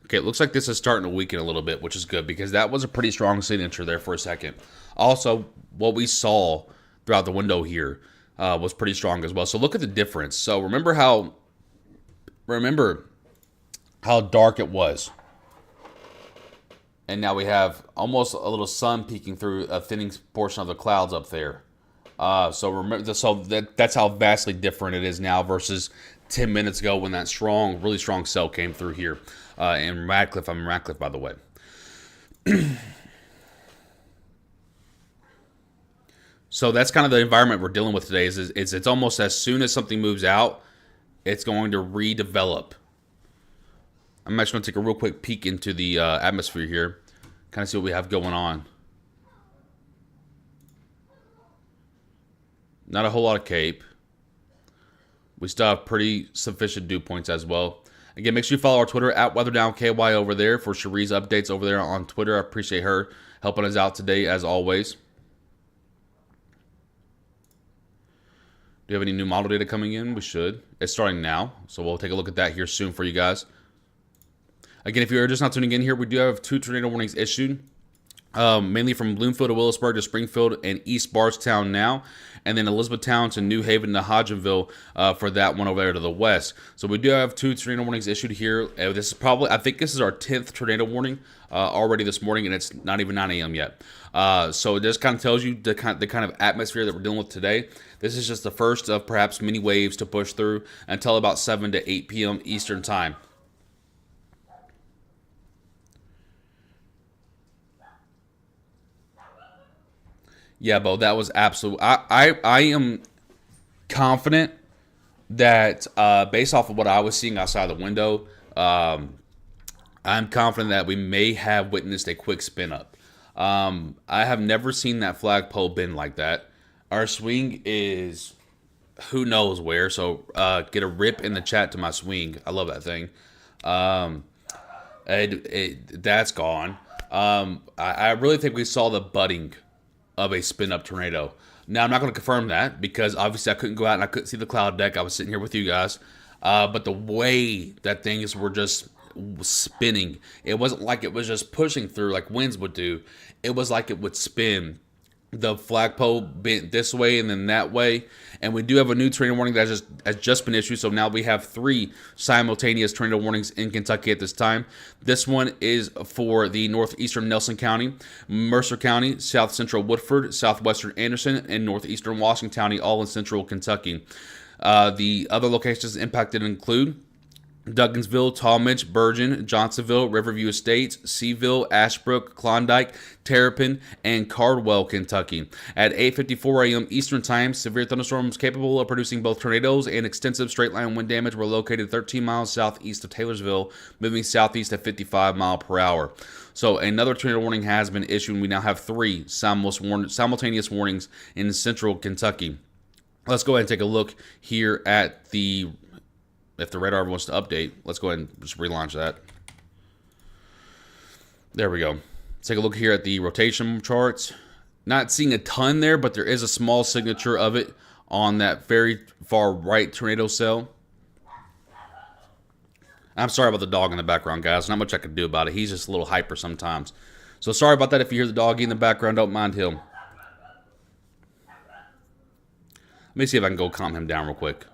A: Okay, it looks like this is starting to weaken a little bit, which is good because that was a pretty strong signature there for a second. Also, what we saw throughout the window here was pretty strong as well. So look at the difference. So remember how dark it was, and now we have almost a little sun peeking through a thinning portion of the clouds up there. So remember, that's how vastly different it is now versus 10 minutes ago when that strong, really strong cell came through here. In Radcliff, I'm in Radcliff, by the way. So that's kind of the environment we're dealing with today. Is it's almost as soon as something moves out, it's going to redevelop. I'm actually going to take a real quick peek into the atmosphere here, kind of see what we have going on. Not a whole lot of CAPE. We still have pretty sufficient dew points as well. Again, make sure you follow our Twitter at WeatherDownKY over there for Cherie's updates over there on Twitter. I appreciate her helping us out today as always. Do you have any new model data coming in? We should. It's starting now, so we'll take a look at that here soon for you guys. Again, if you're just not tuning in here, we do have 2 tornado warnings issued. Mainly from Bloomfield to Willisburg to Springfield and East Bardstown now, and then Elizabethtown to New Haven to Hodgenville for that one over there to the west. So we do have 2 tornado warnings issued here. This is probably, I think this is our 10th tornado warning already this morning, and it's not even 9 a.m. yet. So it just kind of tells you the kind of atmosphere that we're dealing with today. This is just the first of perhaps many waves to push through until about 7 to 8 p.m. Eastern time. Yeah, Bo, that was absolute. I am confident that based off of what I was seeing outside the window, I'm confident that we may have witnessed a quick spin up. I have never seen that flagpole bend like that. Our swing is who knows where, so get a rip in the chat to my swing. I love that thing. That's gone. I really think we saw the budding of a spin-up tornado. Now, I'm not going to confirm that because obviously I couldn't go out and I couldn't see the cloud deck. I was sitting here with you guys. But the way that things were just spinning, it wasn't like it was just pushing through like winds would do. It was like it would spin. The flagpole bent this way and then that way. And we do have a new tornado warning that has just been issued. So now we have 3 simultaneous tornado warnings in Kentucky at this time. This one is for the northeastern Nelson County, Mercer County, south central Woodford, southwestern Anderson, and northeastern Washington County, all in central Kentucky. The other locations impacted include Duggansville, Talmadge, Bergen, Johnsonville, Riverview Estates, Seaville, Ashbrook, Klondike, Terrapin, and Cardwell, Kentucky. At 8:54 a.m. Eastern Time, severe thunderstorms capable of producing both tornadoes and extensive straight-line wind damage were located 13 miles southeast of Taylorsville, moving southeast at 55 miles per hour. So another tornado warning has been issued, and we now have 3 simultaneous warnings in central Kentucky. Let's go ahead and take a look here at the... If the radar wants to update, let's go ahead and just relaunch that. There we go. Let's take a look here at the rotation charts. Not seeing a ton there, but there is a small signature of it on that very far right tornado cell. I'm sorry about the dog in the background, guys. Not much I can do about it. He's just a little hyper sometimes. So sorry about that if you hear the doggy in the background. Don't mind him. Let me see if I can go calm him down real quick.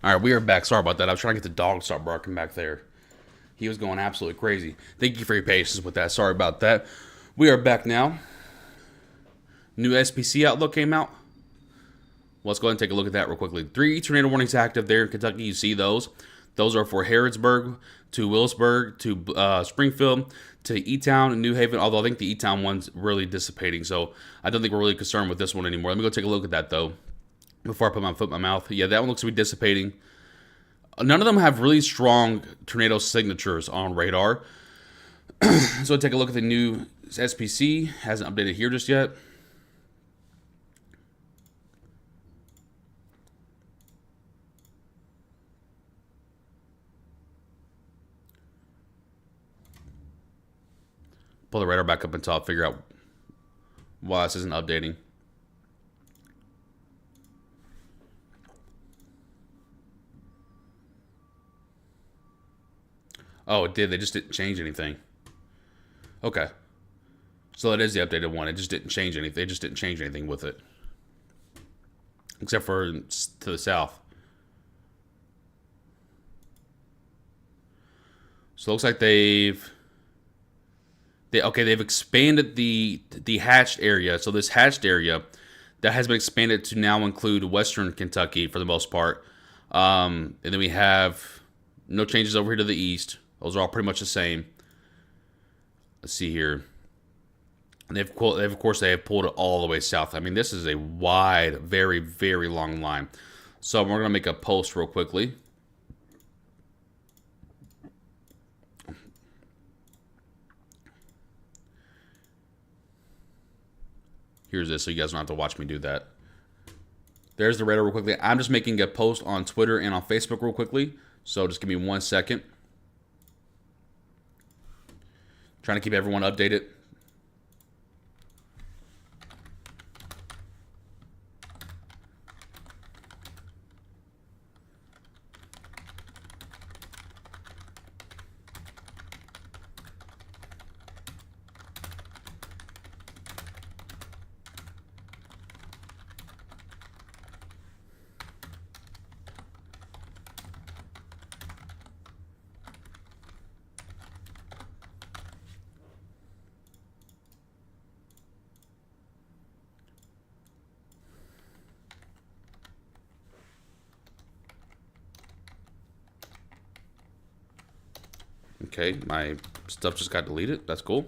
A: All right, we are back. Sorry about that. I was trying to get the dog to stop barking back there. He was going absolutely crazy. Thank you for your patience with that. Sorry about that. We are back now. New SPC outlook came out. Let's go ahead and take a look at that real quickly. 3 tornado warnings active there in Kentucky. You see those. Those are for Harrodsburg to Willisburg to Springfield to E-Town and New Haven. Although I think the E-Town one's really dissipating. So I don't think we're really concerned with this one anymore. Let me go take a look at that though before I put my foot in my mouth. Yeah, that one looks to be dissipating. None of them have really strong tornado signatures on radar. So take a look at the new SPC. Hasn't updated here just yet. Pull the radar back up until I figure out why this isn't updating. Oh, it did. They just didn't change anything. Okay. So that is the updated one. It just didn't change anything. They just didn't change anything with it. Except for to the south. So it looks like they've expanded the hatched area. So this hatched area that has been expanded to now include Western Kentucky for the most part. And then we have no changes over here to the east. Those are all pretty much the same. Let's see here. And of course they have pulled it all the way south. I mean, this is a wide, very, very long line. So we're gonna make a post real quickly. Here's this, so you guys don't have to watch me do that. There's the radar real quickly. I'm just making a post on Twitter and on Facebook real quickly. So just give me 1 second. Trying to keep everyone updated. Okay, my stuff just got deleted. That's cool.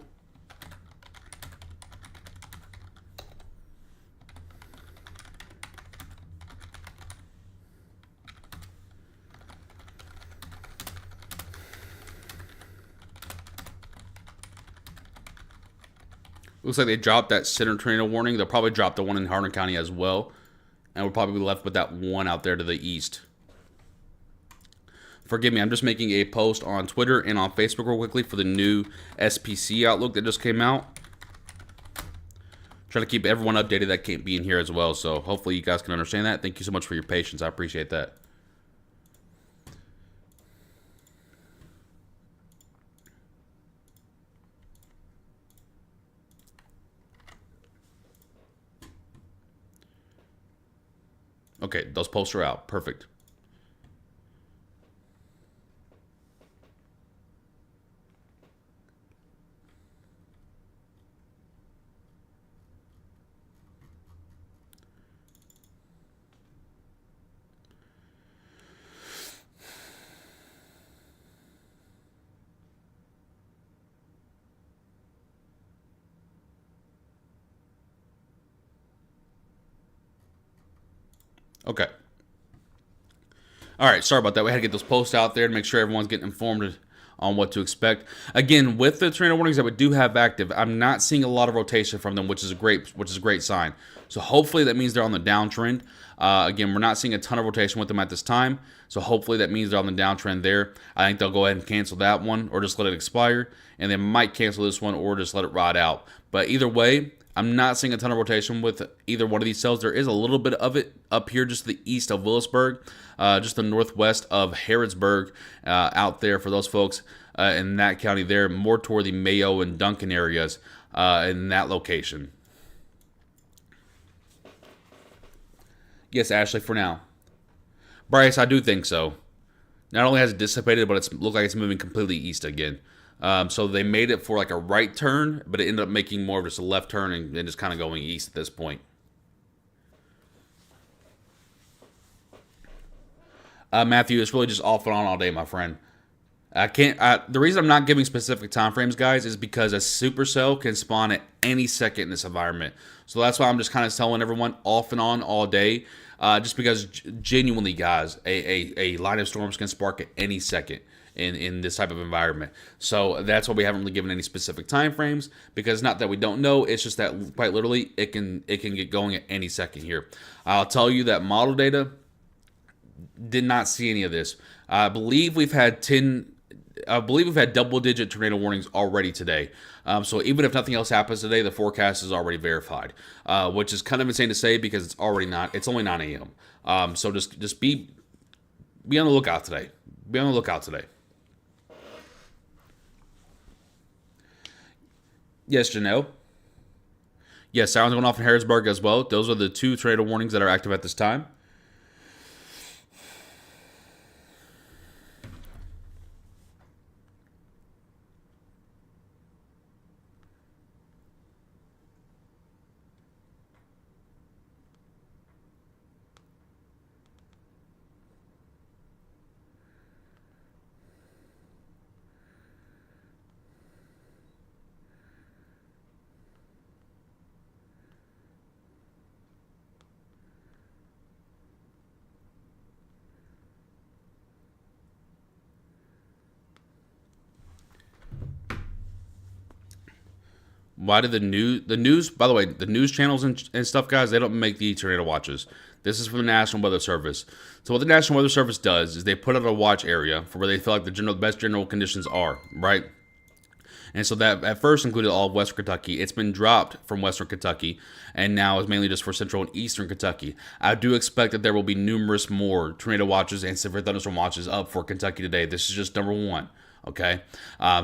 A: Looks like they dropped that center tornado warning. They'll probably drop the one in Hardin County as well. And we'll probably be left with that one out there to the east. Forgive me, I'm just making a post on Twitter and on Facebook real quickly for the new SPC outlook that just came out. Trying to keep everyone updated that can't be in here as well. So hopefully you guys can understand that. Thank you so much for your patience. I appreciate that. Okay, those posts are out. Perfect. Okay. All right, sorry about that. We had to get those posts out there to make sure everyone's getting informed on what to expect. Again, with the tornado warnings that we do have active, I'm not seeing a lot of rotation from them, which is a great sign. So hopefully that means they're on the downtrend. Again, we're not seeing a ton of rotation with them at this time, so hopefully that means they're on the downtrend there. I think they'll go ahead and cancel that one or just let it expire, and they might cancel this one or just let it ride out. But either way, I'm not seeing a ton of rotation with either one of these cells. There is a little bit of it up here just to the east of Willisburg, just the northwest of Harrodsburg out there for those folks in that county there, more toward the Mayo and Duncan areas in that location. Yes, Ashley, for now. Bryce, I do think so. Not only has it dissipated, but it's looked like it's moving completely east again. So they made it for like a right turn, but it ended up making more of just a left turn and just kind of going east at this point. Matthew, it's really just off and on all day, my friend. I can't. The reason I'm not giving specific time frames, guys, is because a supercell can spawn at any second in this environment. So that's why I'm just kind of telling everyone off and on all day. Just because genuinely, guys, a line of storms can spark at any second in this type of environment. So that's why we haven't really given any specific time frames, because not that we don't know, it's just that quite literally it can get going at any second here. I'll tell you that model data did not see any of this. I believe we've had double-digit tornado warnings already today. So even if nothing else happens today, the forecast is already verified, which is kind of insane to say because it's already not. It's only 9 a.m. So just be on the lookout today. Be on the lookout today. Yes, Janelle. Yes, sirens going off in Harrisburg as well. Those are the 2 tornado warnings that are active at this time. Why did the news, by the way, the news channels and stuff, guys, they don't make the tornado watches. This is from the National Weather Service. So what the National Weather Service does is they put out a watch area for where they feel like the best general conditions are, right? And so that at first included all of Western Kentucky. It's been dropped from Western Kentucky, and now is mainly just for Central and Eastern Kentucky. I do expect that there will be numerous more tornado watches and severe thunderstorm watches up for Kentucky today. This is just number 1. Okay,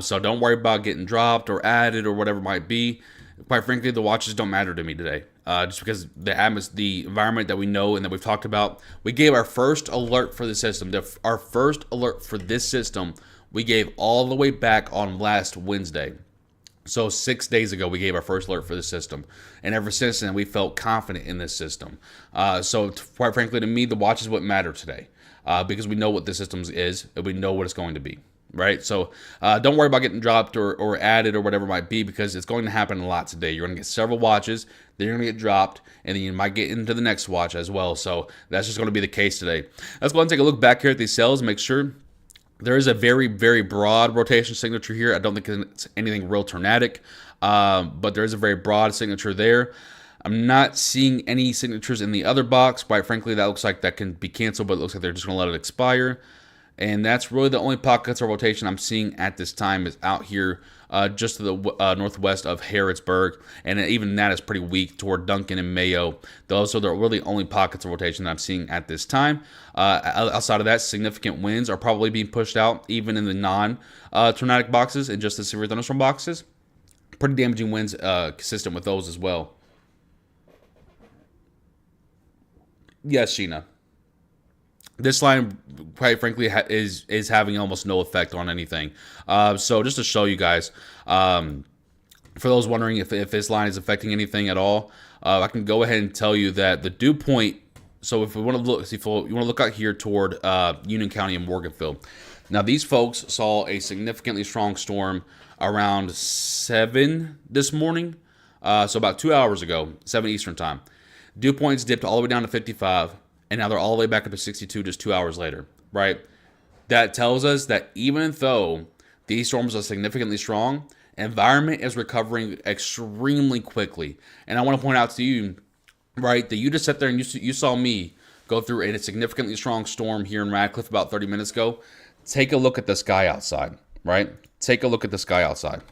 A: so don't worry about getting dropped or added or whatever it might be. Quite frankly, the watches don't matter to me today, just because the environment that we know and that we've talked about. We gave our first alert for the system. Our first alert for this system, we gave all the way back on last Wednesday. So 6 days ago, we gave our first alert for the system. And ever since then, we felt confident in this system. So quite frankly, to me, the watches wouldn't matter today, because we know what the system is and we know what it's going to be. Right, so don't worry about getting dropped or added or whatever it might be, because it's going to happen a lot today. You're going to get several watches, then you're going to get dropped, and then you might get into the next watch as well. So that's just going to be the case today. Let's go ahead and take a look back here at these cells, make sure there is a very, very broad rotation signature here. I don't think it's anything real tornadic, but there is a very broad signature there. I'm not seeing any signatures in the other box. Quite frankly, that looks like that can be canceled, but it looks like they're just going to let it expire. And that's really the only pockets of rotation I'm seeing at this time is out here just to the northwest of Harrisburg. And even that is pretty weak toward Duncan and Mayo. Those are the really only pockets of rotation that I'm seeing at this time. Outside of that, significant winds are probably being pushed out, even in the non-tornadic boxes and just the severe thunderstorm boxes. Pretty damaging winds consistent with those as well. Yes, Sheena. This line, quite frankly, is having almost no effect on anything. So just to show you guys, for those wondering if this line is affecting anything at all, I can go ahead and tell you that the dew point. So if we want to look, you want to look out here toward Union County and Morganville. Now these folks saw a significantly strong storm around 7 this morning, so about 2 hours ago, 7 Eastern time. Dew points dipped all the way down to 55. And now they're all the way back up to 62 just 2 hours later, right? That tells us that even though these storms are significantly strong, environment is recovering extremely quickly. And I want to point out to you, right, that you just sat there and you saw me go through a significantly strong storm here in Radcliff about 30 minutes ago. Take a look at the sky outside, right? Take a look at the sky outside.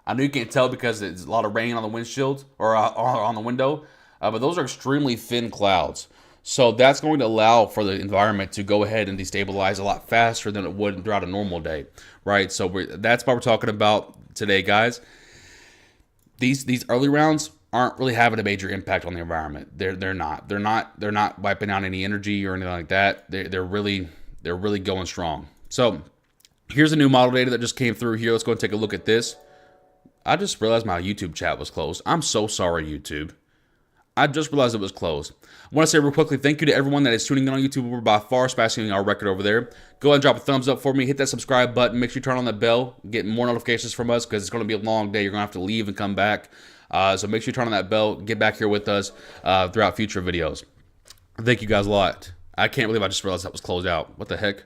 A: I know you can't tell because there's a lot of rain on the windshield or on the window, but those are extremely thin clouds. So that's going to allow for the environment to go ahead and destabilize a lot faster than it would throughout a normal day, right? So that's what we're talking about today, guys. These early rounds aren't really having a major impact on the environment. They're not wiping out any energy or anything like that. They're really going strong. So here's a new model data that just came through here. Let's go and take a look at this. I just realized my YouTube chat was closed. I'm so sorry, YouTube. I just realized it was closed. I want to say real quickly, thank you to everyone that is tuning in on YouTube. We're by far smashing our record over there. Go ahead and drop a thumbs up for me. Hit that subscribe button. Make sure you turn on that bell. Get more notifications from us because it's going to be a long day. You're going to have to leave and come back. So make sure you turn on that bell. Get back here with us throughout future videos. Thank you guys a lot. I can't believe I just realized that was closed out. What the heck?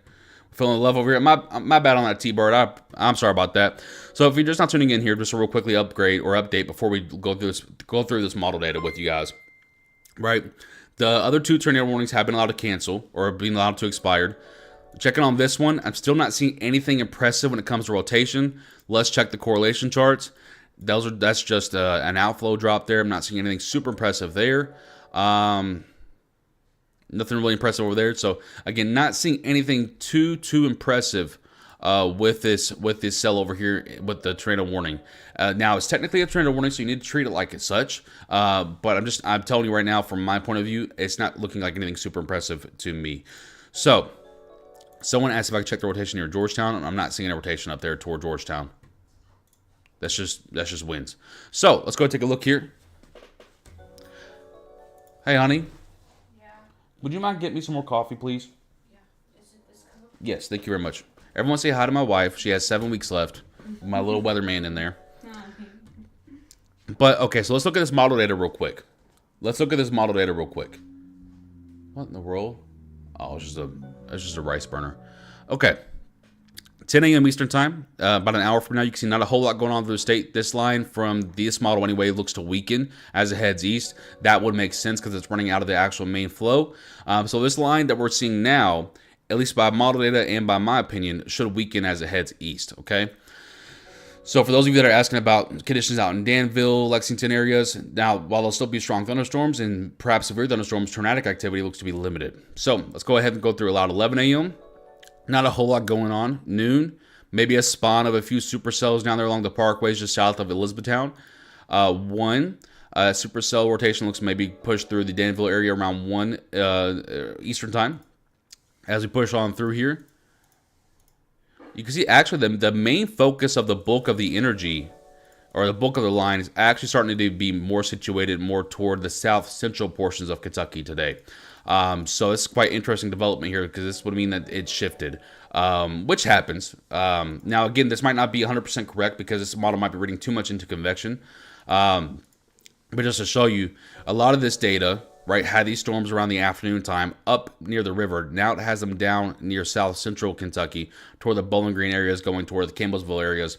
A: Feeling love over here. My bad on that T-Bird. I'm sorry about that. So if you're just not tuning in here, just a real quickly upgrade or update before we go through this model data with you guys. Right? The other two tornado warnings have been allowed to cancel or being allowed to expire. Checking on this one, I'm still not seeing anything impressive when it comes to rotation. Let's check the correlation charts. That's just an outflow drop there. I'm not seeing anything super impressive there. Nothing really impressive over there. So again, not seeing anything too impressive with this cell over here with the tornado warning. Now it's technically a tornado warning, so you need to treat it like it's such. But I'm telling you right now, from my point of view, it's not looking like anything super impressive to me. So someone asked if I could check the rotation near Georgetown, and I'm not seeing a rotation up there toward Georgetown. That's just winds. So let's go take a look here. Hey, honey.
B: Yeah.
A: Would you mind getting me some more coffee, please?
B: Yeah. Is it this color?
A: Yes, thank you very much. Everyone say hi to my wife. She has 7 weeks left. My little weatherman in there. But, okay, so let's look at this model data real quick. What in the world? Oh, it's just a rice burner. Okay. 10 a.m. Eastern Time. About an hour from now, you can see not a whole lot going on through the state. This line from this model anyway looks to weaken as it heads east. That would make sense because it's running out of the actual main flow. So this line that we're seeing now, at least by model data and by my opinion, should weaken as it heads east, okay? So for those of you that are asking about conditions out in Danville, Lexington areas, now while there'll still be strong thunderstorms and perhaps severe thunderstorms, tornadic activity looks to be limited. So let's go ahead and go through about 11 a.m. Not a whole lot going on. Noon, maybe a spawn of a few supercells down there along the parkways just south of Elizabethtown. 1, supercell rotation looks maybe pushed through the Danville area around 1 Eastern Time. As we push on through here, you can see actually the main focus of the bulk of the energy, or the bulk of the line, is actually starting to be more situated more toward the south central portions of Kentucky today. So it's quite interesting development here because this would mean that it shifted, which happens. Now, again, this might not be 100% correct because this model might be reading too much into convection. But just to show you, a lot of this data, right, had these storms around the afternoon time up near the river. Now it has them down near south central Kentucky toward the Bowling Green areas, going toward the Campbellsville areas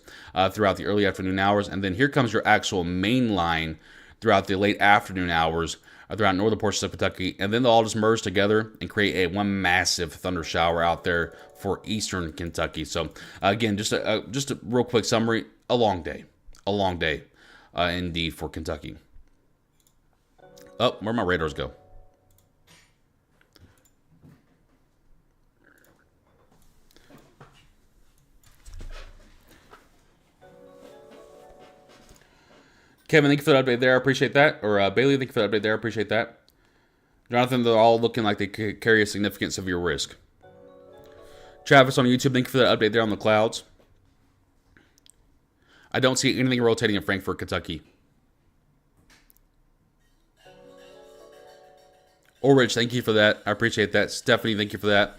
A: throughout the early afternoon hours. And then here comes your actual main line throughout the late afternoon hours throughout northern portions of Kentucky, and then they'll all just merge together and create one massive thunder shower out there for eastern Kentucky. So again, just a real quick summary: a long day indeed for Kentucky. Oh, where'd my radars go? Kevin, thank you for the update there. I appreciate that. Or Bailey, thank you for the update there. I appreciate that. Jonathan, they're all looking like they carry a significant severe risk. Travis on YouTube, thank you for the update there on the clouds. I don't see anything rotating in Frankfort, Kentucky. Ulrich, thank you for that. I appreciate that. Stephanie, thank you for that.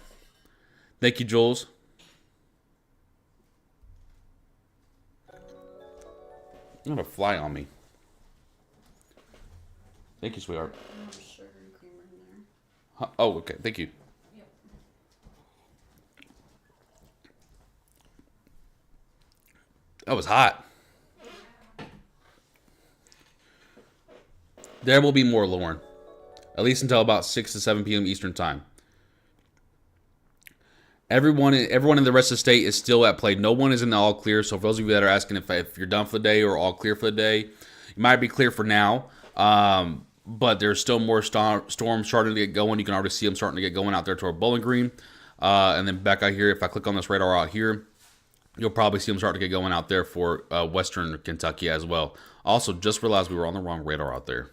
A: Thank you, Jules. You have a fly on me. Thank you, sweetheart.
B: Sugar and creamer in there.
A: Huh? Oh, okay. Thank you.
B: Yep.
A: That was hot. There will be more, Lauren. At least until about 6 to 7 p.m. Eastern Time. Everyone in the rest of the state is still at play. No one is in the all clear. So for those of you that are asking if you're done for the day or all clear for the day, you might be clear for now. But there's still more storms starting to get going. You can already see them starting to get going out there toward Bowling Green. And then back out here, if I click on this radar out here, You'll probably see them start to get going out there for western Kentucky as well. Also, just realized we were on the wrong radar out there.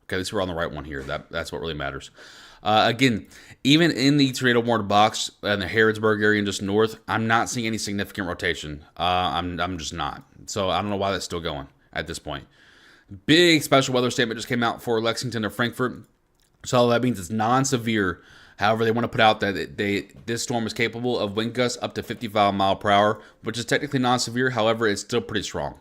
A: Okay, at least we're on the right one here. That's what really matters. Again, even in the tornado warned box in the Harrodsburg area and just north, I'm not seeing any significant rotation. I'm just not. So I don't know why that's still going at this point. Big special weather statement just came out for Lexington or Frankfort. So that means it's non-severe. However, they want to put out that this storm is capable of wind gusts up to 55 mile per hour, which is technically non-severe. However, it's still pretty strong.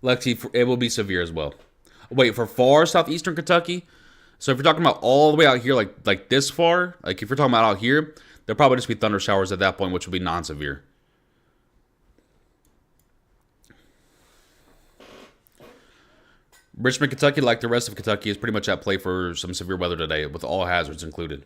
A: Lexi, it will be severe as well. Wait, for far southeastern Kentucky? So if you're talking about all the way out here, like this far, like if you're talking about out here, there'll probably just be thunder showers at that point, which will be non-severe. Richmond, Kentucky, like the rest of Kentucky, is pretty much at play for some severe weather today, with all hazards included.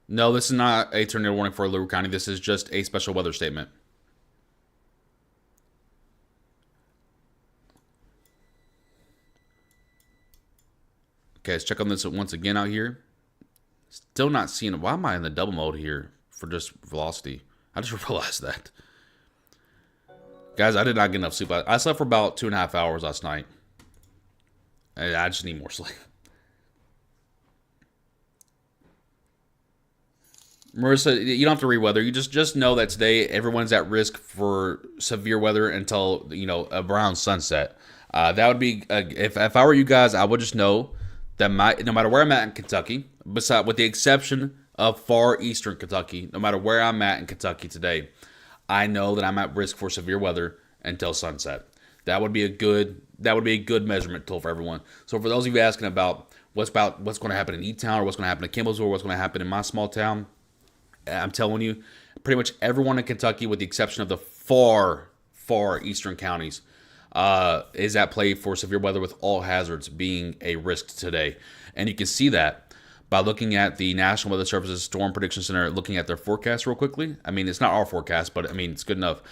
A: No, this is not a tornado warning for Leroy County. This is just a special weather statement. Okay, let's check on this once again out here. Still not seeing it. Why am I in the double mode here for just velocity? I just realized that. Guys, I did not get enough sleep. I slept for about 2.5 hours last night. I just need more sleep. Marissa, you don't have to read weather. You just know that today everyone's at risk for severe weather until, around sunset. That would be, if I were you guys, I would just know that no matter where I'm at in Kentucky, with the exception of far eastern Kentucky, no matter where I'm at in Kentucky today, I know that I'm at risk for severe weather until sunset. That would be a good measurement tool for everyone. So for those of you asking about what's going to happen in E-Town or what's going to happen in Kimballsville or what's going to happen in my small town, I'm telling you, pretty much everyone in Kentucky, with the exception of the far eastern counties, is at play for severe weather, with all hazards being a risk today. And you can see that by looking at the National Weather Service's Storm Prediction Center, looking at their forecast real quickly. I mean, it's not our forecast, but I mean, it's good enough.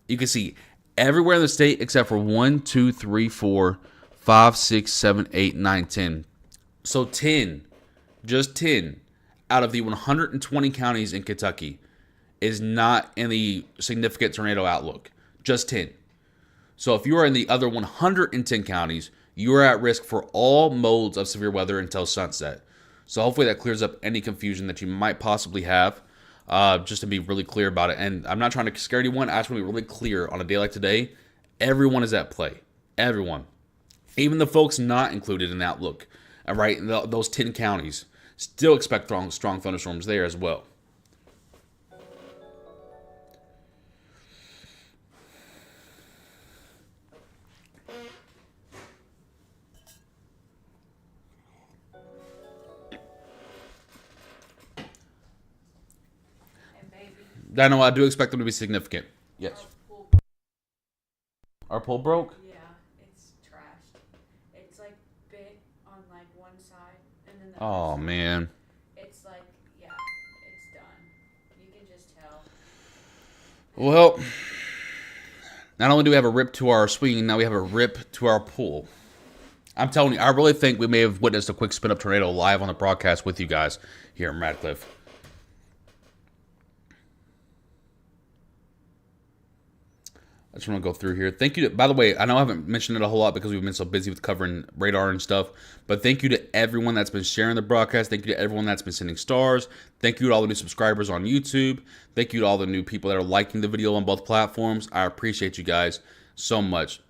A: You can see everywhere in the state except for 1, 2, 3, 4, 5, 6, 7, 8, 9, 10. So 10, just 10 out of the 120 counties in Kentucky is not in the significant tornado outlook. Just 10. So if you are in the other 110 counties, you are at risk for all modes of severe weather until sunset. So hopefully that clears up any confusion that you might possibly have, just to be really clear about it. And I'm not trying to scare anyone. I just want to be really clear on a day like today. Everyone is at play. Everyone. Even the folks not included in the outlook. All right, those 10 counties. Still expect strong thunderstorms there as well. I know, I do expect them to be significant. Yes. Our pole broke?
B: Yeah, it's trashed. It's like bit on like one side and then the
A: Oh,
B: other side.
A: man.
B: It's like, yeah, it's done. You can just tell.
A: Well, not only do we have a rip to our swing, now we have a rip to our pool. I'm telling you, I really think we may have witnessed a quick spin-up tornado live on the broadcast with you guys here in Radcliff. I just want to go through here. Thank you. By the way, I know I haven't mentioned it a whole lot because we've been so busy with covering radar and stuff. But thank you to everyone that's been sharing the broadcast. Thank you to everyone that's been sending stars. Thank you to all the new subscribers on YouTube. Thank you to all the new people that are liking the video on both platforms. I appreciate you guys so much.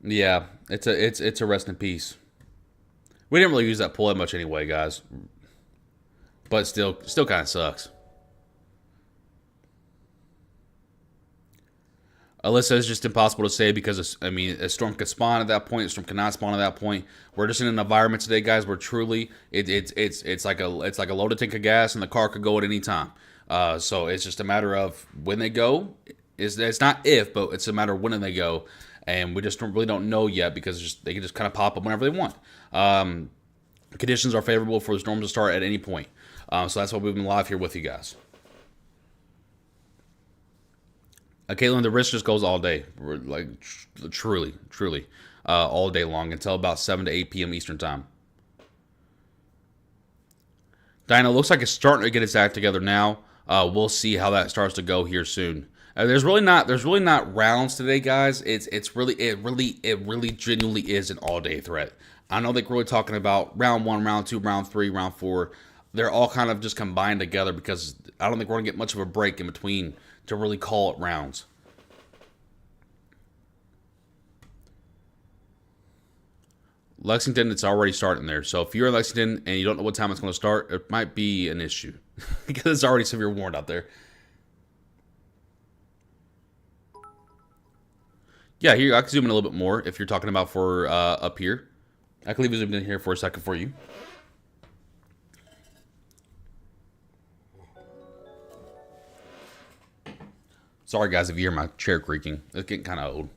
A: Yeah, it's a rest in peace. We didn't really use that pull that much anyway, guys. But still kind of sucks. Alyssa, it's just impossible to say because, a storm could spawn at that point. A storm cannot spawn at that point. We're just in an environment today, guys, where truly it's like a loaded tank of gas and the car could go at any time. So it's just a matter of when they go. it's not if, but it's a matter of when they go, and we just really don't know yet because they can just kind of pop up whenever they want. Conditions are favorable for the storm to start at any point, so that's why we've been live here with you guys. Caitlin, the risk just goes all day, like truly, all day long until about 7 to 8 p.m. Eastern time. Dinah, looks like it's starting to get its act together now. We'll see how that starts to go here soon. There's really not rounds today, guys. It really genuinely is an all day threat. I know they're really talking about round 1, round 2, round 3, round 4. They're all kind of just combined together because I don't think we're gonna get much of a break in between to really call it rounds. Lexington, it's already starting there. So if you're in Lexington and you don't know what time it's going to start, it might be an issue because it's already severe warned out there. Yeah, here I can zoom in a little bit more if you're talking about for up here. I can leave it zoomed in here for a second for you. Sorry, guys, if you hear my chair creaking. It's getting kind of old.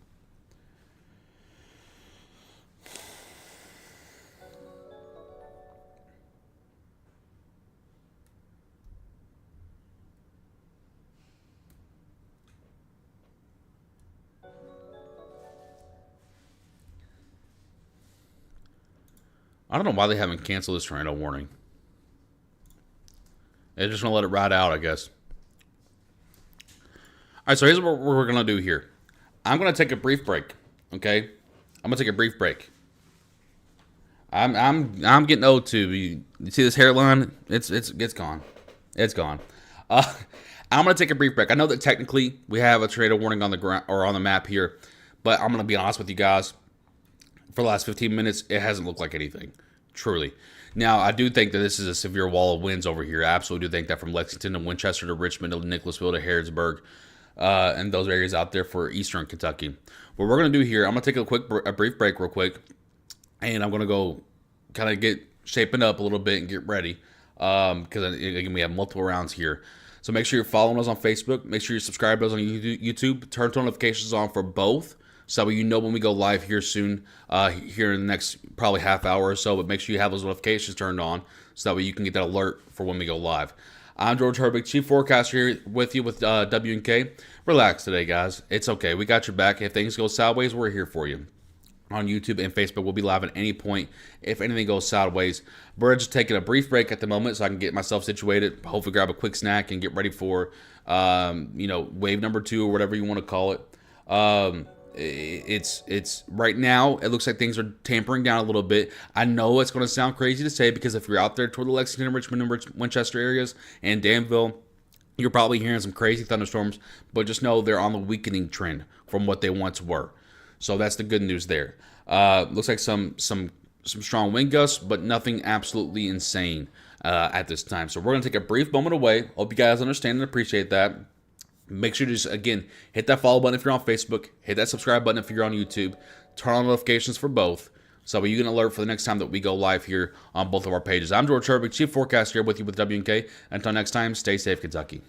A: I don't know why they haven't canceled this tornado warning. They just want to let it ride out, I guess. All right, so here's what we're going to do here. I'm going to take a brief break, okay? I'm going to take a brief break. I'm getting old too. You see this hairline? It's gone. It's gone. I'm going to take a brief break. I know that technically we have a tornado warning on the ground or on the map here, but I'm going to be honest with you guys. For the last 15 minutes, it hasn't looked like anything. Truly. Now, I do think that this is a severe wall of winds over here. I absolutely do think that from Lexington to Winchester to Richmond to Nicholasville to Harrodsburg and those areas out there for eastern Kentucky. What we're going to do here, I'm going to take a brief break real quick, and I'm going to go kind of get shaping up a little bit and get ready because, again, we have multiple rounds here. So make sure you're following us on Facebook. Make sure you're subscribed to us on YouTube. Turn notifications on for both, so you know when we go live here soon, here in the next probably half hour or so. But make sure you have those notifications turned on so that way you can get that alert for when we go live. I'm George Herbig, Chief Forecaster here with you with W&K. Relax today, guys. It's okay. We got your back. If things go sideways, we're here for you. On YouTube and Facebook, we'll be live at any point if anything goes sideways. We're just taking a brief break at the moment so I can get myself situated, hopefully grab a quick snack and get ready for, wave number 2 or whatever you want to call it. It's right now, it looks like things are tampering down a little bit. I know it's going to sound crazy to say because if you're out there toward the Lexington, Richmond, and Winchester areas and Danville, you're probably hearing some crazy thunderstorms, but just know they're on the weakening trend from what they once were. So that's the good news there. Looks like some strong wind gusts, but nothing absolutely insane at this time. So we're going to take a brief moment away. Hope you guys understand and appreciate that. Make sure to just, again, hit that follow button if you're on Facebook. Hit that subscribe button if you're on YouTube. Turn on notifications for both so you can alert for the next time that we go live here on both of our pages. I'm George Herbig, Chief Forecaster here with you with W&K. Until next time, stay safe, Kentucky.